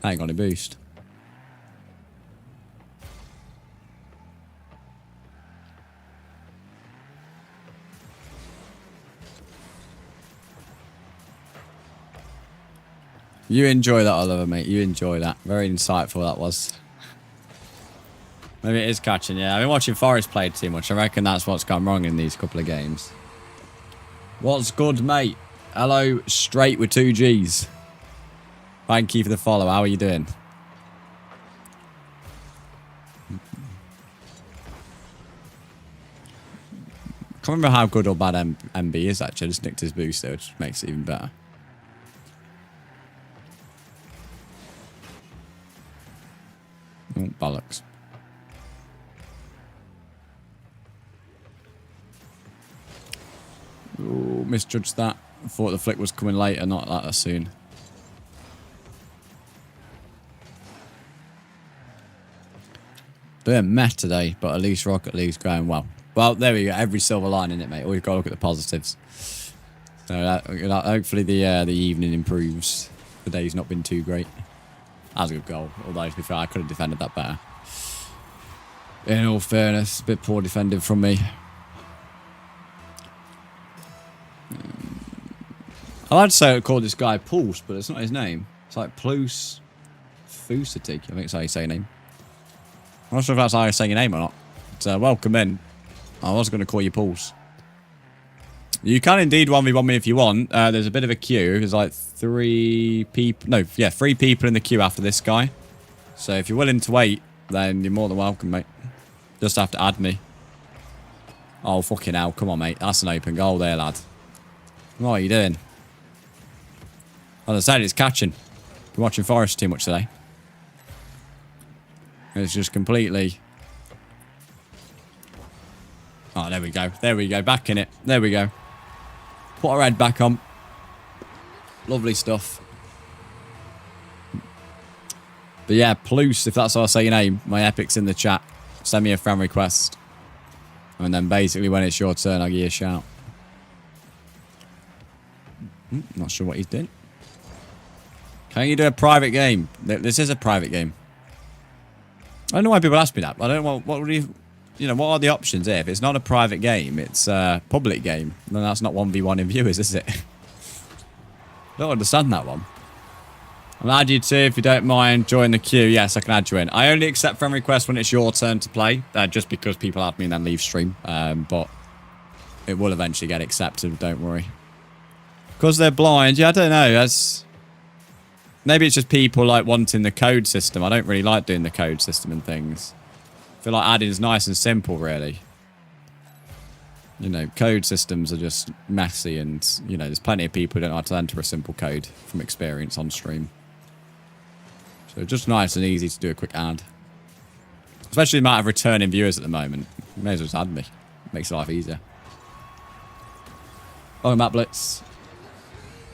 I ain't got any boost. You enjoy that, Oliver, mate. You enjoy that. Very insightful that was. Maybe it is catching, yeah. I've been watching Forest play too much. I reckon that's what's gone wrong in these couple of games. What's good, mate? Hello, straight with 2 Gs. Thank you for the follow. How are you doing? I can't remember how good or bad MB is, actually. I just nicked his boost there, which makes it even better. Oh, bollocks. Ooh, misjudged that. I thought the flick was coming later, not that soon. Doing meh today, but at least Rocket League's going well. Well, there we go. Every silver line in it, mate. Always got to look at the positives. So hopefully the evening improves. The day's not been too great. That was a good goal. Although, to be fair, I could have defended that better. In all fairness, a bit poor defending from me. I like to say I call this guy Pulse, but it's not his name. It's like Plus Fusatic. I think that's how you say your name. I'm not sure if that's how you say your name or not. So welcome in. I was going to call you Pulse. You can indeed 1v1 me if you want. There's a bit of a queue. There's like 3 people. No, yeah, 3 people in the queue after this guy. So if you're willing to wait, then you're more than welcome, mate. Just have to add me. Oh, fucking hell. Come on, mate. That's an open goal there, lad. What are you doing? As I said, it's catching. Been watching Forest too much today. It's just completely... Oh, there we go. There we go. Back in it. There we go. Put our head back on. Lovely stuff. But yeah, Plus, if that's how I say your name, my epic's in the chat. Send me a friend request. And then basically when it's your turn, I'll give you a shout. Not sure what he's doing. Can you do a private game? This is a private game. I don't know why people ask me that. I don't know what would you know, what are the options here? If it's not a private game, it's a public game, then that's not 1v1 in viewers, is it? Don't understand that one. I'll add you too if you don't mind. Join the queue. Yes, I can add you in. I only accept friend requests when it's your turn to play, just because people add me and then leave stream. But it will eventually get accepted, don't worry. Because they're blind. Yeah, I don't know. Maybe it's just people like wanting the code system. I don't really like doing the code system and things. I feel like adding is nice and simple, really. You know, code systems are just messy and, you know, there's plenty of people who don't know how to enter a simple code from experience on stream. So just nice and easy to do a quick ad. Especially the amount of returning viewers at the moment. You may as well just add me. Makes life easier. Oh, Matt Blitz.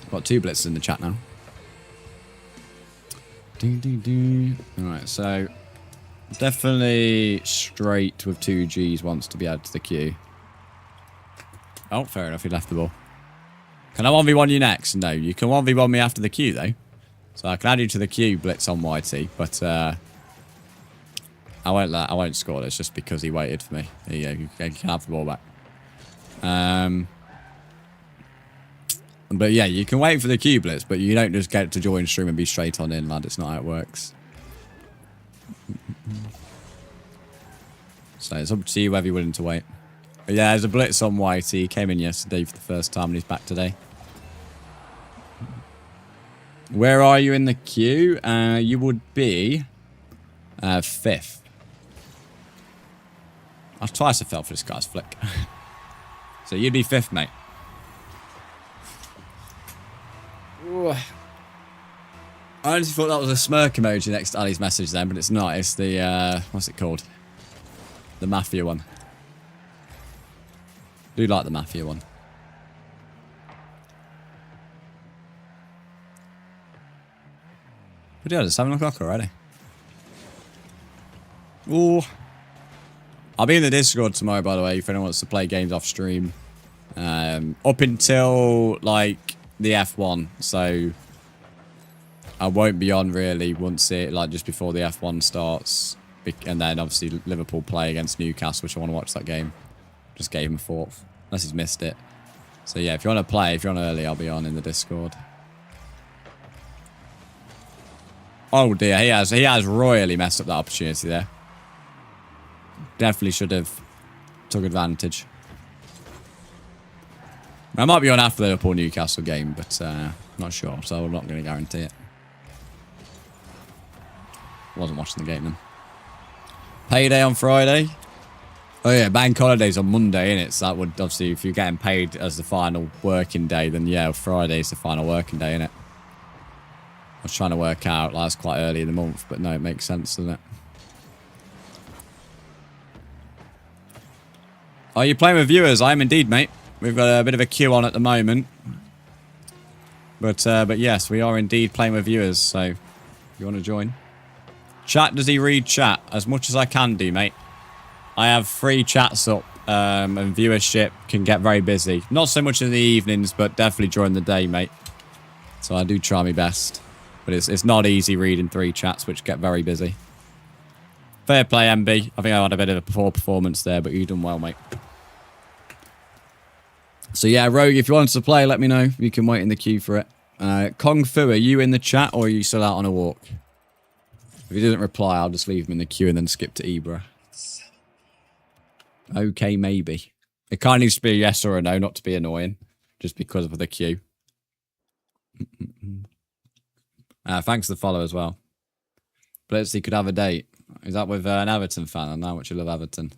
Got 2 blitzes in the chat now. Alright, so definitely straight with 2 Gs wants to be added to the queue. Oh, fair enough, he left the ball. Can I 1v1 you next? No, you can 1v1 me after the queue, though. So I can add you to the queue, Blitz on YT, but I won't score this just because he waited for me. There you go, you can have the ball back. But yeah, you can wait for the queue, Blitz, but you don't just get to join stream and be straight on in, lad. It's not how it works. So it's up to you whether you're willing to wait. But yeah, there's a Blitz on YT. He came in yesterday for the first time and he's back today. Where are you in the queue? You would be 5th. I've twice I fell for this guy's flick. So you'd be 5th, mate. Ooh. I honestly thought that was a smirk emoji next to Ali's message then, but it's not. It's the, what's it called? The Mafia one. I do like the Mafia one. But yeah, it's 7 o'clock already. Ooh. I'll be in the Discord tomorrow, by the way, if anyone wants to play games off stream. Up until, like, the F1. So, I won't be on, really, once it, like, just before the F1 starts. And then, obviously, Liverpool play against Newcastle, which I want to watch that game. Just gave him 4th. Unless he's missed it. So, yeah, if you want to play, if you're on early, I'll be on in the Discord. Oh, dear. He has royally messed up that opportunity there. Definitely should have took advantage. I might be on after the Liverpool Newcastle game, but not sure, so I'm not going to guarantee it. Wasn't watching the game then. Payday on Friday. Oh yeah, bank holidays on Monday, innit? So that would obviously, if you're getting paid as the final working day, then yeah, Friday's the final working day, innit? I was trying to work out, like, that's quite early in the month, but no, it makes sense, doesn't it? Are you playing with viewers? I am indeed, mate. We've got a bit of a queue on at the moment. But yes, we are indeed playing with viewers, so if you want to join. Chat, does he read chat? As much as I can do, mate. I have 3 chats up, and viewership can get very busy. Not so much in the evenings, but definitely during the day, mate. So I do try my best. But it's not easy reading 3 chats, which get very busy. Fair play, MB. I think I had a bit of a poor performance there, but you done well, mate. So yeah, Rogue, if you want to play, let me know. You can wait in the queue for it. Kung Fu, are you in the chat or are you still out on a walk? If he doesn't reply, I'll just leave him in the queue and then skip to Ibra. Okay, maybe. It kind of needs to be a yes or a no, not to be annoying. Just because of the queue. Thanks for the follow as well. Blitzy could have a date. Is that with an Everton fan? I know how much you love Everton.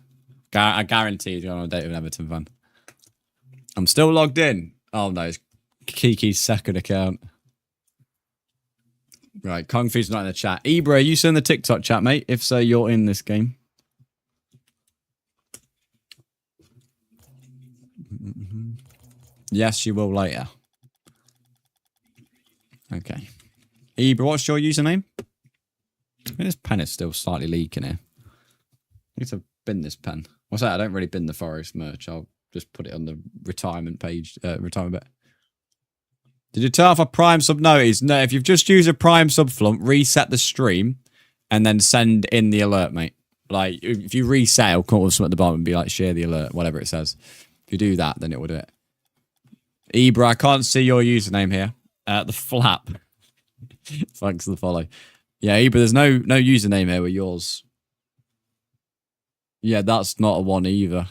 I guarantee you're on a date with an Everton fan. I'm still logged in. Oh no, it's Kiki's second account. Right, Kung Fu's not in the chat. Ibra, are you still in the TikTok chat, mate? If so, you're in this game. Yes, you will later. Okay. Ibra, what's your username? I think this pen is still slightly leaking here. I need to bin this pen. What's that? I don't really bin the Forest merch. I'll just put it on the retirement page. Retirement bit. Did you turn off a Prime sub notice? No, if you've just used a Prime sub flump, reset the stream. and then send in the alert, mate. Like, if you reset, it'll come up with something at the bottom and be like, share the alert, whatever it says. If you do that, then it will do it. Ibra, I can't see your username here. The flap. Thanks for the follow. Yeah, Ibra, there's no username here with yours. Yeah, that's not a one either.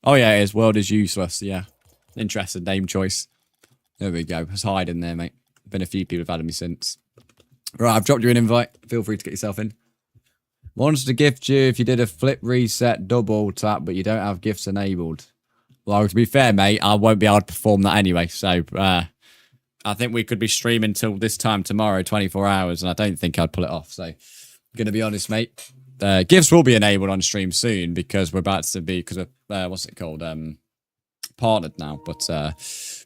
Oh, yeah, it is. World is useless. Yeah. Interesting name choice. There we go. It's hiding there, mate. Been a few people have added me since. Right, I've dropped you an invite. Feel free to get yourself in. Wants to gift you if you did a flip reset double tap, but you don't have gifts enabled. Well, to be fair, mate, I won't be able to perform that anyway. So, I think we could be streaming till this time tomorrow, 24 hours, and I don't think I'd pull it off. So, I'm going to be honest, mate. Gifts will be enabled on stream soon because we're about to be, because of, what's it called? Partnered now. But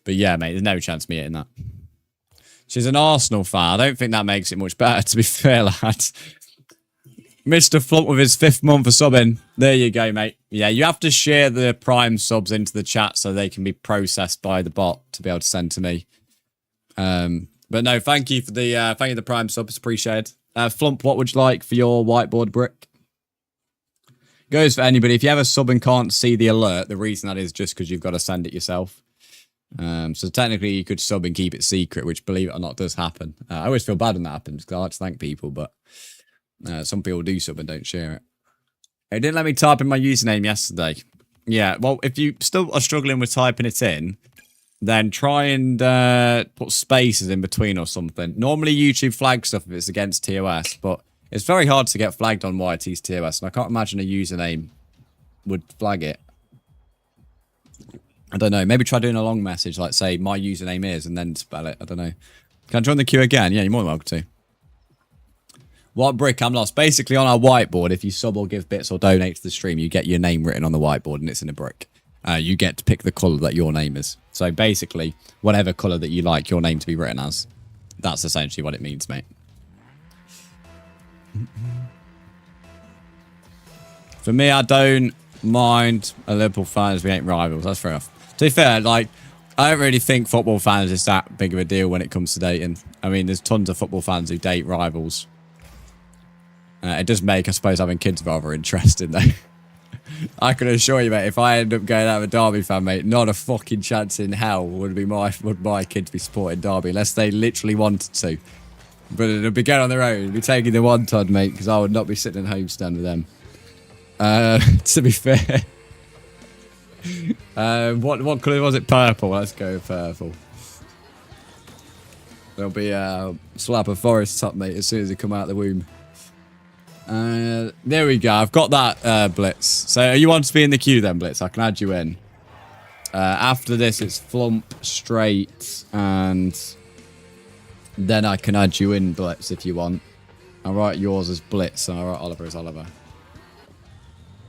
yeah, mate, there's no chance of me hitting that. She's an Arsenal fan. I don't think that makes it much better, to be fair, lads. Mr. Flump with his 5th month for subbing. There you go, mate. Yeah, you have to share the Prime subs into the chat so they can be processed by the bot to be able to send to me. But no, thank you for the Prime subs. Appreciate it. Flump, what would you like for your whiteboard brick? Goes for anybody. If you have a sub and can't see the alert, the reason that is just because you've got to send it yourself. So technically you could sub and keep it secret, which, believe it or not, does happen. I always feel bad when that happens because I like to thank people, but some people do sub and don't share it. It didn't let me type in my username yesterday. Yeah, well, if you still are struggling with typing it in, then try and put spaces in between or something. Normally YouTube flags stuff if it's against TOS, but it's very hard to get flagged on YT's TOS, and I can't imagine a username would flag it. I don't know. Maybe try doing a long message, like say my username is, and then spell it. I don't know. Can I join the queue again? Yeah, you're more than welcome to. What brick? I'm lost. Basically, on our whiteboard, if you sub or give bits or donate to the stream, you get your name written on the whiteboard, and it's in a brick. You get to pick the colour that your name is. So basically, whatever colour that you like your name to be written as, that's essentially what it means, mate. For me, I don't mind a Liverpool fan as we ain't rivals. That's fair enough. To be fair, like, I don't really think football fans is that big of a deal when it comes to dating. I mean, there's tons of football fans who date rivals. It does make, I suppose, having kids rather interesting, though. I can assure you, mate, if I end up going out with a Derby fan, mate, not a fucking chance in hell would my kids be supporting Derby unless they literally wanted to. But it'll be going on their own. It'll be taking the one Todd, mate, because I would not be sitting in homestand with them. To be fair. What colour was it? Purple. Let's go with purple. There'll be a slap of Forest top, mate, as soon as they come out of the womb. There we go. I've got that, Blitz. So you want to be in the queue then, Blitz? I can add you in. After this, it's Flump, Straight, and then I can add you in, Blitz, if you want. I'll write yours as Blitz, and I'll write Oliver as Oliver.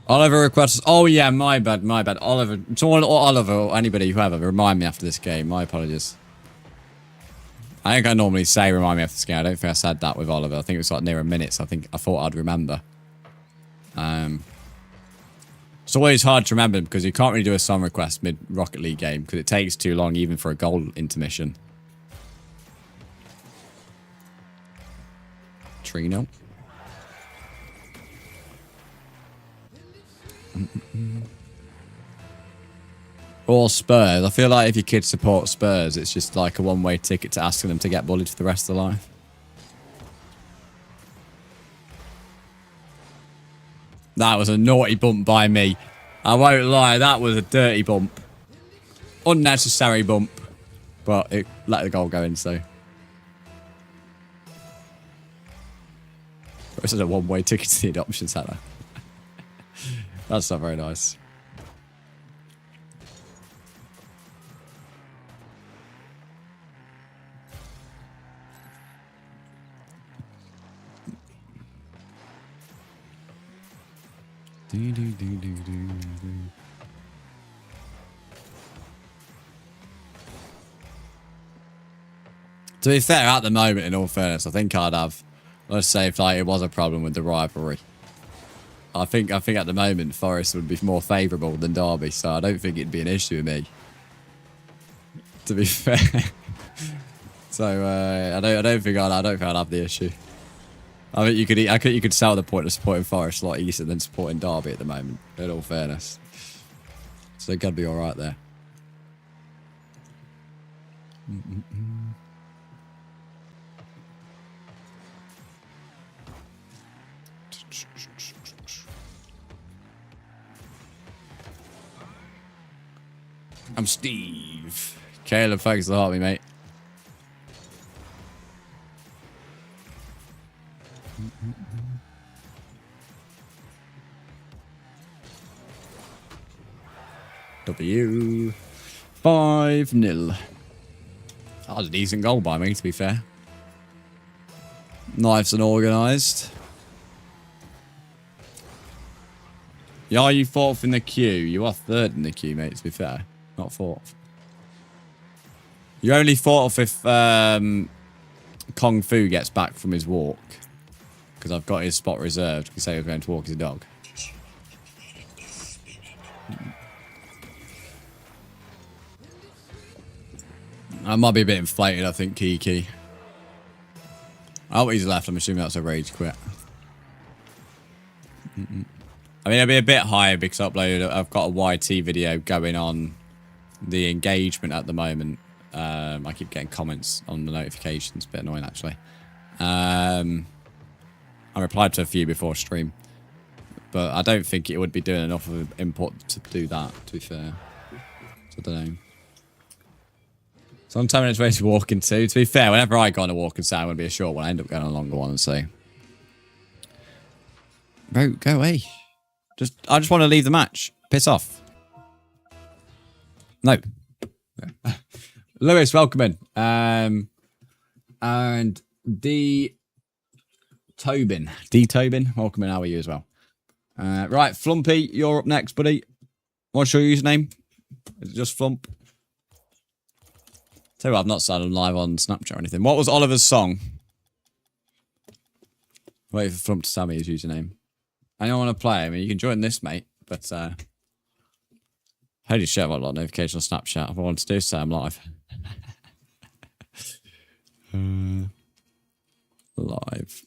Oliver requests... Oh, yeah, my bad. Oliver. Someone or Oliver or anybody, whoever, remind me after this game. My apologies. I think I normally say remind me after this game. I don't think I said that with Oliver. I think it was like near a minute, so I thought I'd remember. It's always hard to remember because you can't really do a song request mid Rocket League game because it takes too long even for a goal intermission. Trino. Or Spurs. I feel like if your kids support Spurs, it's just like a one-way ticket to asking them to get bullied for the rest of their life. That was a naughty bump by me. I won't lie, that was a dirty bump. Unnecessary bump. But it let the goal go in, so. This is a one-way ticket to the adoption centre. That's not very nice. To be fair, at the moment, in all fairness, I think I'd have, let's say, if like it was a problem with the rivalry. I think at the moment Forest would be more favourable than Derby, so I don't think it'd be an issue with me. To be fair, so I don't think I'd have the issue. I think you could sell the point of supporting Forest a lot easier than supporting Derby at the moment, in all fairness. So they're going to be alright there. I'm Steve. Caleb, thanks for the heart, me, mate. W. 5-0. That was a decent goal by me, to be fair. Nice and organised. Yeah, are you fourth in the queue? You are third in the queue, mate, to be fair. Not fourth. You're only fourth if Kung Fu gets back from his walk. Because I've got his spot reserved. Because he's going to walk his dog. I might be a bit inflated, I think, Kiki. Oh, he's left. I'm assuming that's a rage quit. I mean, it'll be a bit higher because I've got a YT video going on the engagement at the moment. I keep getting comments on the notifications. A bit annoying, actually. I replied to a few before stream. But I don't think it would be doing enough of an input to do that, to be fair. So I don't know. So I'm 10 minutes ready to walk into. To be fair, whenever I go on a walk and say I'm going to be a short one, I end up going on a longer one. So, bro, go away. I just want to leave the match. Piss off. No. Lewis, welcome in. And D Tobin, welcome in. How are you as well? Right, Flumpy, you're up next, buddy. What's your username? Is it just Flump? Tell you what, I've not started live on Snapchat or anything. What was Oliver's song? Wait for Flump to tell me his username. I don't want to play. I mean, you can join this, mate. But, holy shit, I've got a lot of notifications on Snapchat. If I wanted to do so, I'm live. Live.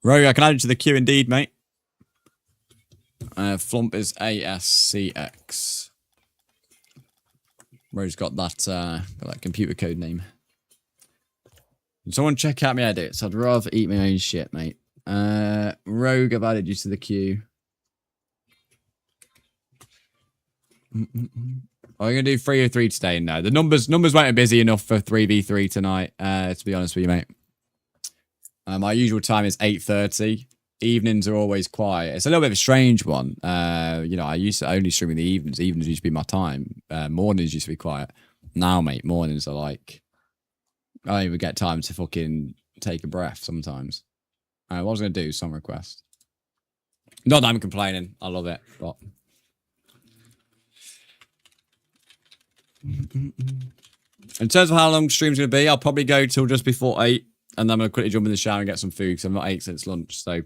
Rogue, I can add you to the queue indeed, mate. Flump is ASCX. Rogue's got that computer code name. Can someone check out my edits? I'd rather eat my own shit, mate. Rogue, I've added you to the queue. Are you gonna do 3v3 today? No, the numbers won't be busy enough for 3v3 tonight. To be honest with you, mate. My usual time is 8:30. Evenings are always quiet. It's a little bit of a strange one. You know, I used to only stream in the evenings. Evenings used to be my time. Mornings used to be quiet. Now, mate, mornings are like, I don't even get time to fucking take a breath sometimes. What was I going to do? Song request. Not that I'm complaining. I love it. But in terms of how long the stream's going to be, I'll probably go till just before 8. And then I'm going to quickly jump in the shower and get some food because I've not ate since lunch. So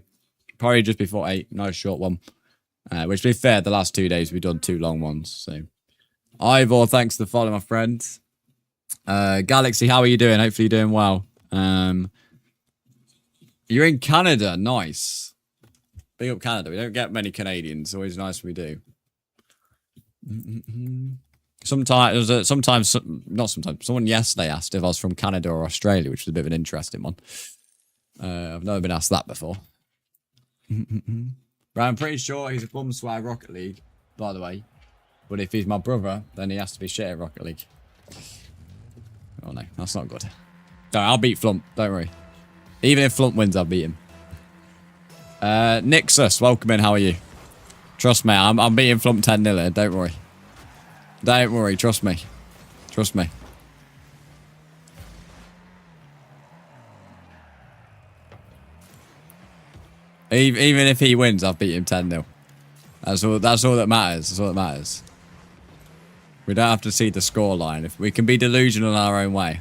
probably just before 8. Nice short one. Which, to be fair, the last 2 days we've done 2 long ones. So Ivor, thanks for the follow, my friend. Galaxy, how are you doing? Hopefully you're doing well. You're in Canada. Nice. Big up Canada. We don't get many Canadians. Always nice when we do. Sometimes, someone yesterday asked if I was from Canada or Australia, which was a bit of an interesting one. I've never been asked that before. But I'm pretty sure he's a bum swag Rocket League, by the way. But if he's my brother, then he has to be shit at Rocket League. Oh no, that's not good. No, I'll beat Flump, don't worry. Even if Flump wins, I'll beat him. Nixus, welcome in, how are you? Trust me, I'm beating Flump 10-0 here, don't worry. Don't worry, trust me. Trust me. Even if he wins, I've beat him 10-0. That's all that matters. That's all that matters. We don't have to see the scoreline. If we can be delusional in our own way.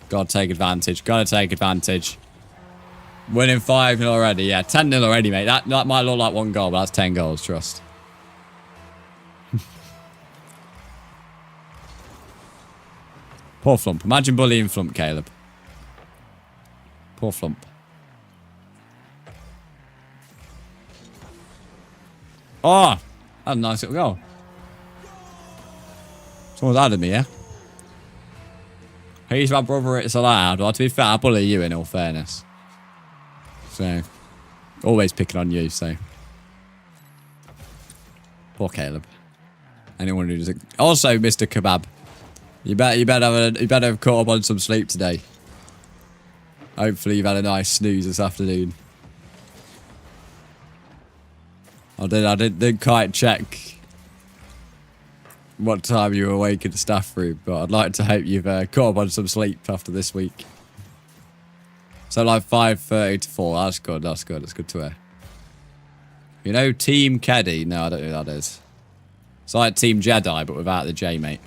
Gotta take advantage. Gotta take advantage. Winning 5-0 already. Yeah, 10-0 already, mate. That might look like 1 goal, but that's 10 goals, trust. Poor Flump. Imagine bullying Flump, Caleb. Poor Flump. Oh! That's a nice little goal. Someone's added me, yeah? He's my brother, it's allowed. Well, to be fair, I bully you in all fairness. So, always picking on you, so. Poor Caleb. Anyone who doesn't. Also, Mr. Kebab. You better have caught up on some sleep today. Hopefully you've had a nice snooze this afternoon. I didn't quite check what time you were awake in the staff room, but I'd like to hope you've caught up on some sleep after this week. So like 5:30 to 4. That's good. That's good. That's good to hear. You know, Team Keddy? No, I don't know who that is. It's like Team Jedi, but without the J, mate.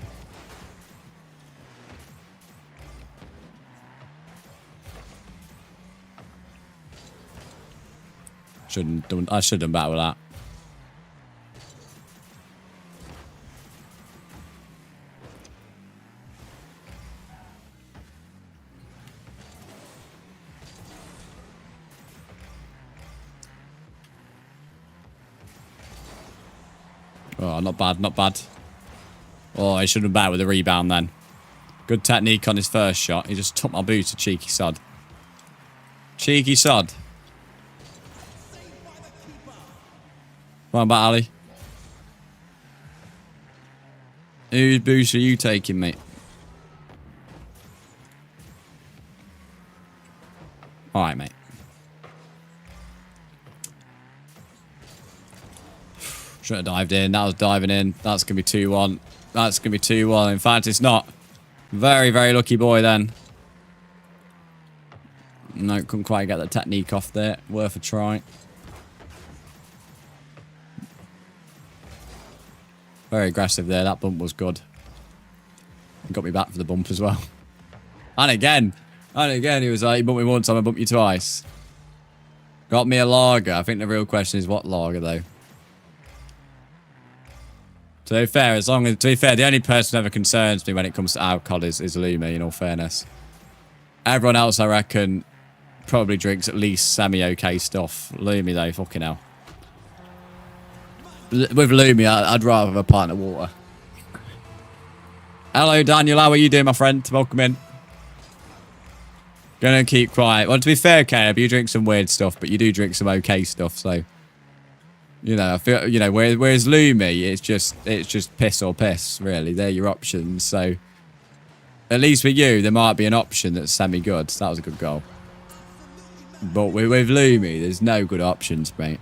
I should have done better with that. Oh, not bad, not bad. Oh, he should have been better with the rebound then. Good technique on his first shot. He just took my boot, a cheeky sod. Cheeky sod. Come on, back, Ali. Whose boost are you taking, mate? Alright, mate. Should have dived in. That was diving in. That's going to be 2-1. That's going to be 2-1. In fact, it's not. Very, very lucky boy then. No, couldn't quite get the technique off there. Worth a try. Very aggressive there. That bump was good. Got me back for the bump as well. And again. And again, he was like, you bumped me once, I'm going to bump you twice. Got me a lager. I think the real question is what lager, though. To be fair, the only person who ever concerns me when it comes to alcohol is Lumi, in all fairness. Everyone else, I reckon, probably drinks at least semi-okay stuff. Lumi, though, fucking hell. With Lumi, I'd rather have a pint of water. Hello, Daniel. How are you doing, my friend? Welcome in. Gonna keep quiet. Well, to be fair, Caleb, you drink some weird stuff, but you do drink some okay stuff, so... You know, I feel, you know, whereas Lumi, it's just piss or piss, really. They're your options, so... At least with you, there might be an option that's semi-good. That was a good goal. But with Lumi, there's no good options, mate.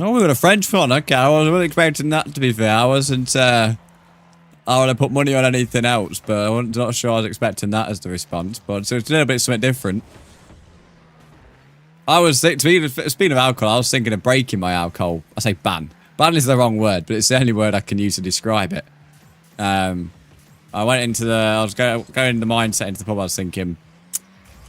Oh, we got a French one. Okay, I wasn't expecting that, to be fair. I wasn't... I would have put money on anything else, but I'm not sure I was expecting that as the response. But so it's a little bit something different. I was speaking of alcohol, I was thinking of breaking my alcohol. I say ban. Ban is the wrong word, but it's the only word I can use to describe it. I went into I was going in the mindset into the pub. I was thinking,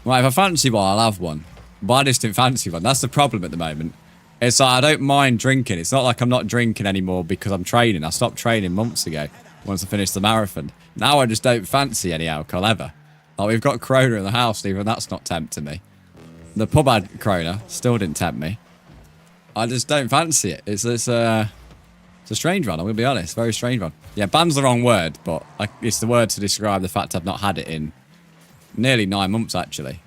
right, if I fancy one, I'll have one. But I just didn't fancy one. That's the problem at the moment. It's like I don't mind drinking. It's not like I'm not drinking anymore because I'm training. I stopped training months ago. Once I finished the marathon. Now I just don't fancy any alcohol ever. Like, we've got Corona in the house, even that's not tempting me. The pub had Corona, still didn't tempt me. I just don't fancy it. It's a strange one, I'm going to be honest. Very strange one. Yeah, ban's the wrong word, but it's the word to describe the fact I've not had it in nearly 9 months, actually.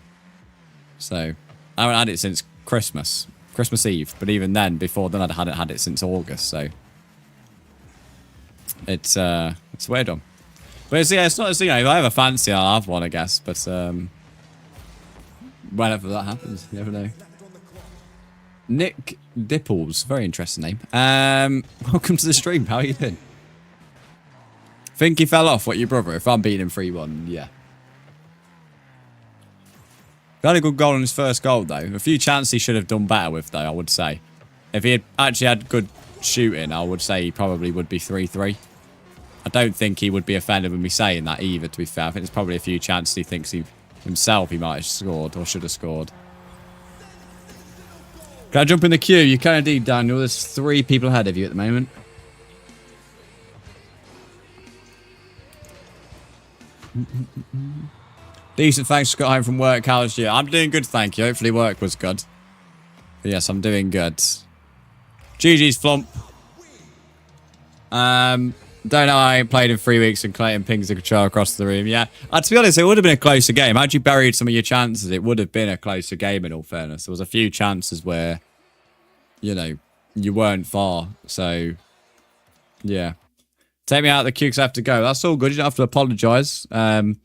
So, I haven't had it since Christmas Eve. But even then, before then, I hadn't had it since August, so... It's a weird one. But yeah, it's not, you know, if I have a fancy, I'll have one, I guess. But whenever that happens, you never know. Nick Dipples, very interesting name. Welcome to the stream. How are you doing? Think he fell off, what, your brother? If I'm beating him 3-1, yeah. He had a good goal on his first goal, though. A few chances he should have done better with, though, I would say. If he had actually had good shooting, I would say he probably would be 3-3. I don't think he would be offended with me saying that either, to be fair. I think there's probably a few chances he thinks himself he might have scored or should have scored. Can I jump in the queue? You can indeed, Daniel. There's 3 people ahead of you at the moment. Decent, thanks. Just got home from work. How's you? I'm doing good, thank you. Hopefully work was good. But yes, I'm doing good. GG's Flump. Don't know, I ain't played in 3 weeks and Clayton pings the control across the room. Yeah, to be honest, it would have been a closer game. Had you buried some of your chances, it would have been a closer game in all fairness. There was a few chances where, you know, you weren't far. So, yeah. Take me out of the queue because I have to go. That's all good. You don't have to apologise. In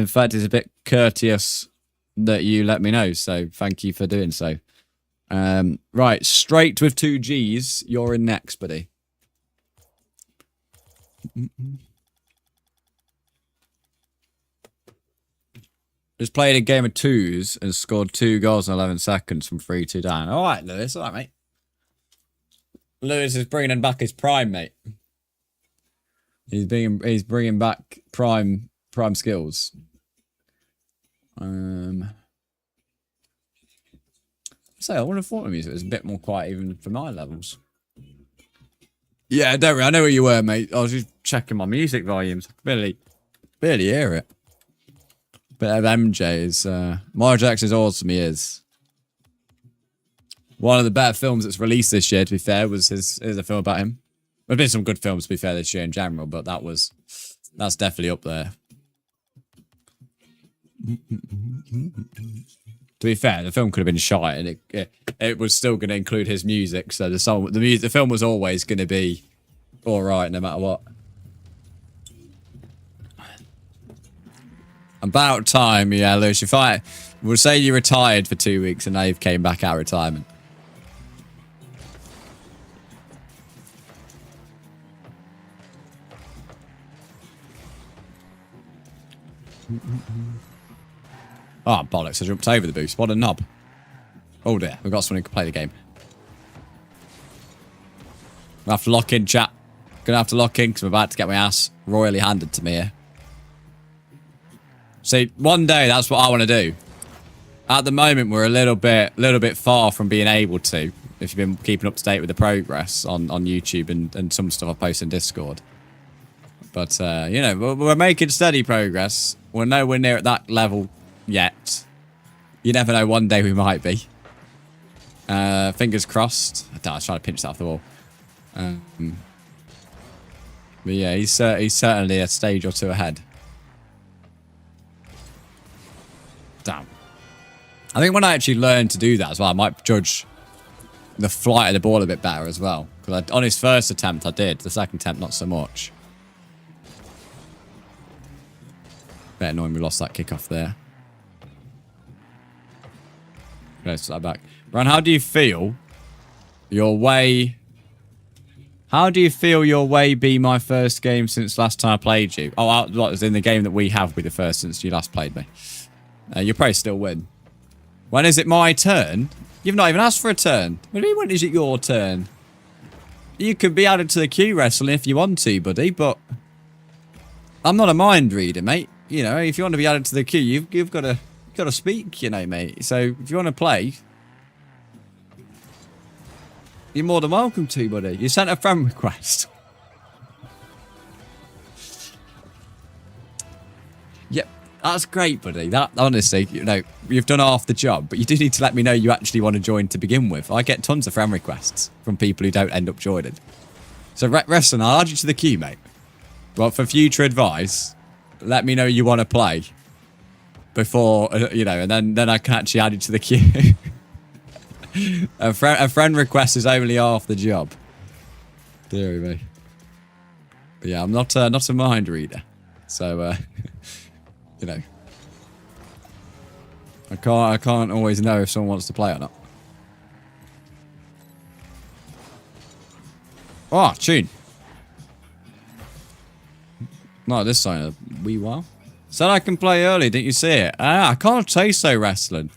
fact, it's a bit courteous that you let me know. So, thank you for doing so. Right, straight with 2 Gs. You're in next, buddy. Just played a game of 2s and scored 2 goals in 11 seconds from 3-2 down. All right, Lewis. All right, mate. Lewis is bringing back his prime, mate. He's bringing back prime skills. So I would have thought the music was a bit more quiet even for my levels. Yeah, don't worry. I know where you were, mate. I was just checking my music volumes. I could barely hear it. Bit of MJ's. Michael Jackson is awesome. He is. One of the better films that's released this year, to be fair, is a film about him. There's been some good films, to be fair, this year in general, but that's definitely up there. To be fair, the film could have been shot, and it was still going to include his music. So the film was always going to be all right, no matter what. About time, yeah, Lewis. If I would say you retired for 2 weeks and now you've came back out of retirement. Oh, bollocks. I jumped over the boost. What a knob. Oh, dear. We've got someone who can play the game. Gonna have to lock in, chat. Gonna have to lock in because I'm about to get my ass royally handed to me here. See, one day that's what I want to do. At the moment, we're a little bit far from being able to. If you've been keeping up to date with the progress on YouTube and some stuff I post in Discord. But, you know, we're making steady progress. We're nowhere near at that level yet. You never know, one day we might be. Fingers crossed. I was trying to pinch that off the wall. But yeah, he's certainly a stage or 2 ahead. Damn. I think when I actually learn to do that as well, I might judge the flight of the ball a bit better as well. Because on his first attempt, I did. The second attempt, not so much. Bit annoying we lost that kickoff there. Let's start back. Ron, how do you feel your way... How do you feel your way be my first game since last time I played you? Oh, what was in the game that we have be the first since you last played me? You'll probably still win. When is it my turn? You've not even asked for a turn. What do you mean, when is it your turn? You could be added to the queue wrestling if you want to, buddy, but... I'm not a mind reader, mate. You know, if you want to be added to the queue, you've got to speak, you know, mate. So, if you want to play... You're more than welcome to, buddy. You sent a friend request. Yep, that's great, buddy. That, honestly, you know, you've done half the job, but you do need to let me know you actually want to join to begin with. I get tons of friend requests from people who don't end up joining. So, wrestling, I'll add you to the queue, mate. But for future advice, let me know you want to play before, you know, and then I can actually add you to the queue. A friend request is only half the job. Dear me. But yeah, I'm not a mind reader, so you know, I can't always know if someone wants to play or not. Oh, tune. Not this time, a wee while. Said I can play early, didn't you see it? I can't say so, wrestling.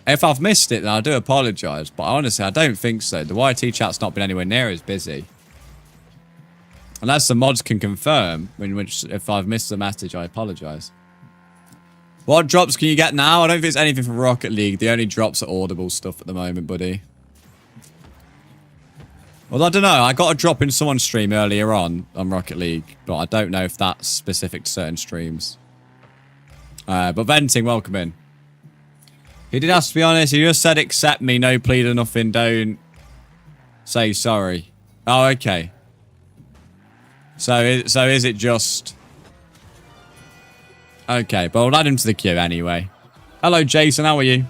If I've missed it, then I do apologise. But honestly, I don't think so. The YT chat's not been anywhere near as busy Unless the mods can confirm, which if I've missed the message, I apologise. What drops can you get now? I don't think it's anything from Rocket League. The only drops are Audible stuff at the moment, buddy. Well, I don't know. I got a drop in someone's stream earlier on Rocket League, but I don't know if that's specific to certain streams. But Venting, welcome in. He did ask to be honest. He just said accept me, no plead or nothing. Don't say sorry. Oh, okay. So is it just... Okay, but we'll add him to the queue anyway. Hello, Jason. How are you?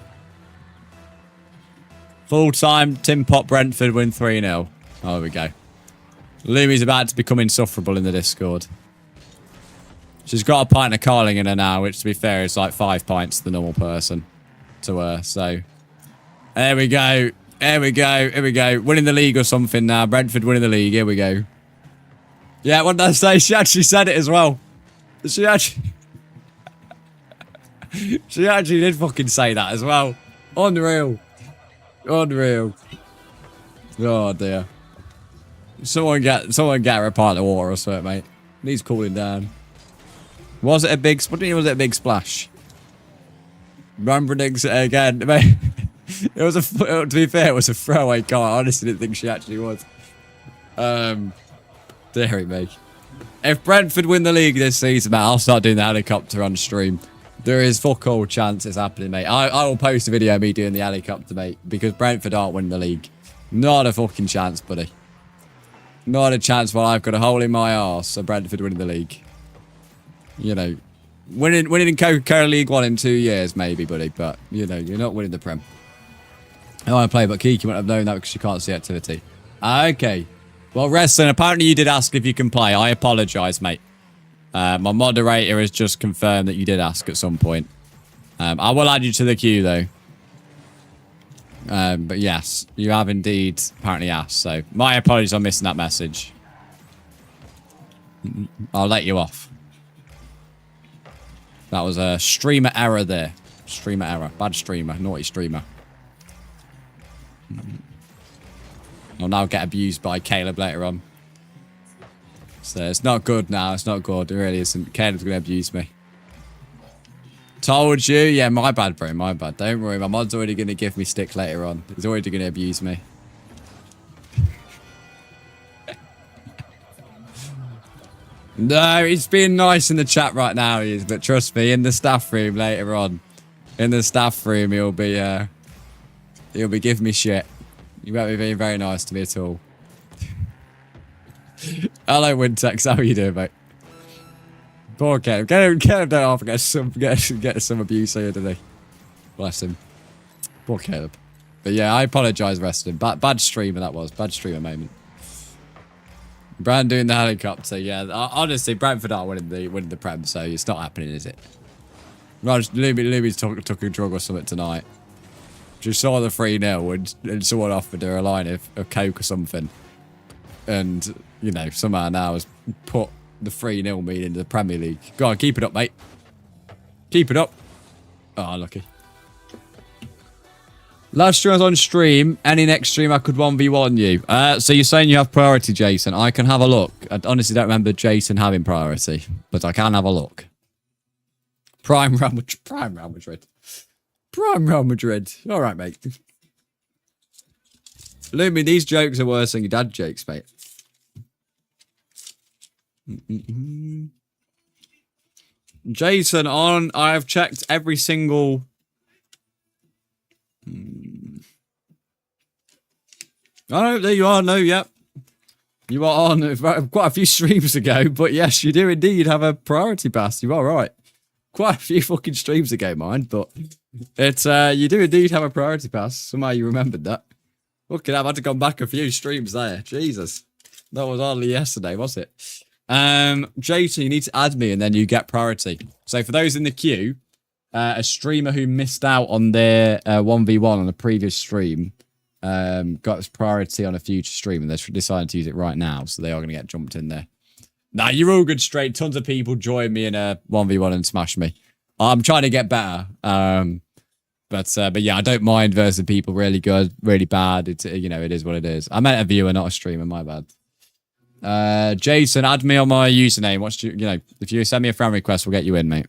Full-time, Tim Pot Brentford win 3-0. Oh, there we go. Lumi's about to become insufferable in the Discord. She's got a pint of Carling in her now, which, to be fair, is like 5 pints to the normal person to her. So, there we go. Here we go. Here we go. Winning the league or something now. Brentford winning the league. Here we go. Yeah, what did I say? She actually said it as well. She actually... She actually did fucking say that as well. Unreal. Unreal. Oh, dear. Someone get her a pint of water or something, mate. Needs cooling down. Was it a big... What do you mean, was it a big splash? Remembering it again. Mate, it was a... To be fair, it was a throwaway car. I honestly didn't think she actually was. Deary me. If Brentford win the league this season, mate, I'll start doing the helicopter on stream. There is fuck all chance it's happening, mate. I will post a video of me doing the helicopter, mate, because Brentford aren't winning the league. Not a fucking chance, buddy. Not a chance while I've got a hole in my arse of Brentford winning the league. You know, winning in Coca-Cola League 1 in 2 years, maybe, buddy, but, you know, you're not winning the Prem. I want to play, but Kiki wouldn't have known that because she can't see activity. Okay. Well, Wrestling, apparently you did ask if you can play. I apologise, mate. My moderator has just confirmed that you did ask at some point. I will add you to the queue, though. But yes, you have indeed apparently asked. So my apologies on missing that message. I'll let you off. That was a streamer error there. Streamer error. Bad streamer. Naughty streamer. I'll now get abused by Caleb later on. So it's not good now. It's not good. It really isn't. Caleb's going to abuse me. Told you. Yeah, my bad, bro. My bad. Don't worry. My mod's already going to give me stick later on. He's already going to abuse me. No, he's being nice in the chat right now, he is. But trust me, in the staff room later on. In the staff room, he'll be giving me shit. You won't be being very nice to me at all. Hello, Wintex. How are you doing, mate? Poor Caleb. Caleb don't often get some abuse here today. Bless him. Poor Caleb. But yeah, I apologise, Wrestling. Bad streamer that was. Bad streamer moment. Brand doing the helicopter. Yeah, honestly, Brentford are winning the Prem, so it's not happening, is it? Luby's took a drug or something tonight. Just saw the 3-0 and someone offered her a line of Coke or something. And, you know, somehow now has put the 3-0 mean into the Premier League. Go on, keep it up, mate. Keep it up. Oh, lucky. Last stream I was on stream. Any next stream I could 1v1 you. So you're saying you have priority, Jason. I can have a look. I honestly don't remember Jason having priority. But I can have a look. Prime Real Madrid. Prime Real Madrid. All right, mate. Lumi, these jokes are worse than your dad jokes, mate. Jason, I have checked every single... Oh, there you are. No, yep. You are on quite a few streams ago, but yes, you do indeed have a priority pass. You are right. Quite a few fucking streams ago, mind, but it's you do indeed have a priority pass. Somehow you remembered that. Look, I've had to come back a few streams there. Jesus. That was hardly yesterday, was it? Jason, you need to add me and then you get priority. So for those in the queue, a streamer who missed out on their 1v1 on a previous stream got his priority on a future stream and they're deciding to use it right now. So they are going to get jumped in there. Nah, you're all good straight. Tons of people join me in a 1v1 and smash me. I'm trying to get better. But yeah, I don't mind versus people really good, really bad. It's, you know, it is what it is. I meant a viewer, not a streamer. My bad. Jason, add me on my username. What's you know, if you send me a friend request, we'll get you in, mate.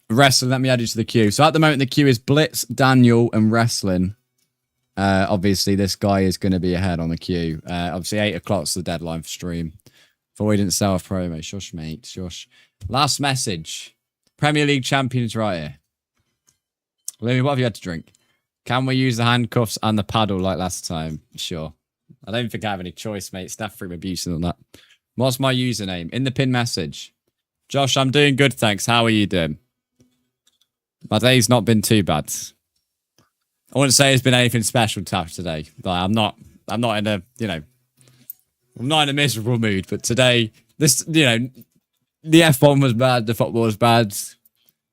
Wrestling, let me add you to the queue. So at the moment, the queue is Blitz, Daniel, and Wrestling. Obviously, this guy is going to be ahead on the queue. Obviously, 8 o'clock's the deadline for stream. Avoidance self promo. Shush, mate. Shush. Last message. Premier League champions right here. Louis, what have you had to drink? Can we use the handcuffs and the paddle like last time? Sure. I don't think I have any choice, mate. Staff room abuse and all that. What's my username? In the pin message. Josh, I'm doing good, thanks. How are you doing? My day's not been too bad. I wouldn't say it's been anything special today. Like, I'm not in a, you know, I'm not in a miserable mood, but today, this, you know, the F1 was bad, the football was bad.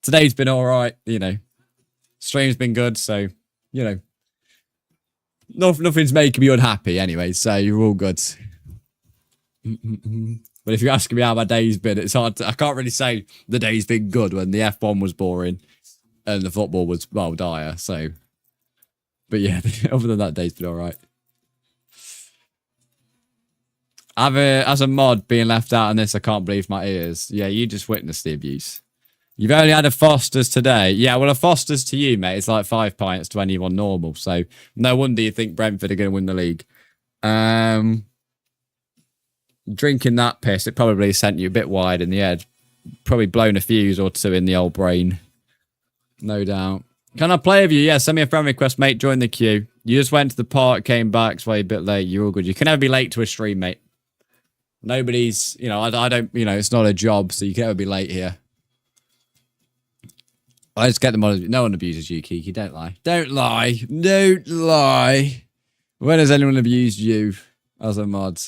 Today's been all right, you know. Stream's been good, so, you know. Nothing's making me unhappy anyway, so you're all good. But if you're asking me how my day's been, it's hard to, I can't really say the day's been good when the F1 was boring and the football was, well, dire, so. But yeah, other than that, day's been all right. As a mod being left out on this, I can't believe my ears. Yeah, you just witnessed the abuse. You've only had a Foster's today. Yeah, well, a Foster's to you, mate, it's like 5 pints to anyone normal. So no wonder you think Brentford are going to win the league. Drinking that piss, it probably sent you a bit wide in the head. Probably blown a fuse or two in the old brain. No doubt. Can I play with you? Yeah, send me a friend request, mate. Join the queue. You just went to the park, came back, so you're a bit late. You're all good. You can never be late to a stream, mate. Nobody's, you know, I don't, you know, it's not a job, so you can never be late here. I just get them on. No one abuses you, Kiki. Don't lie. Don't lie. Don't lie. When has anyone abused you as a mod?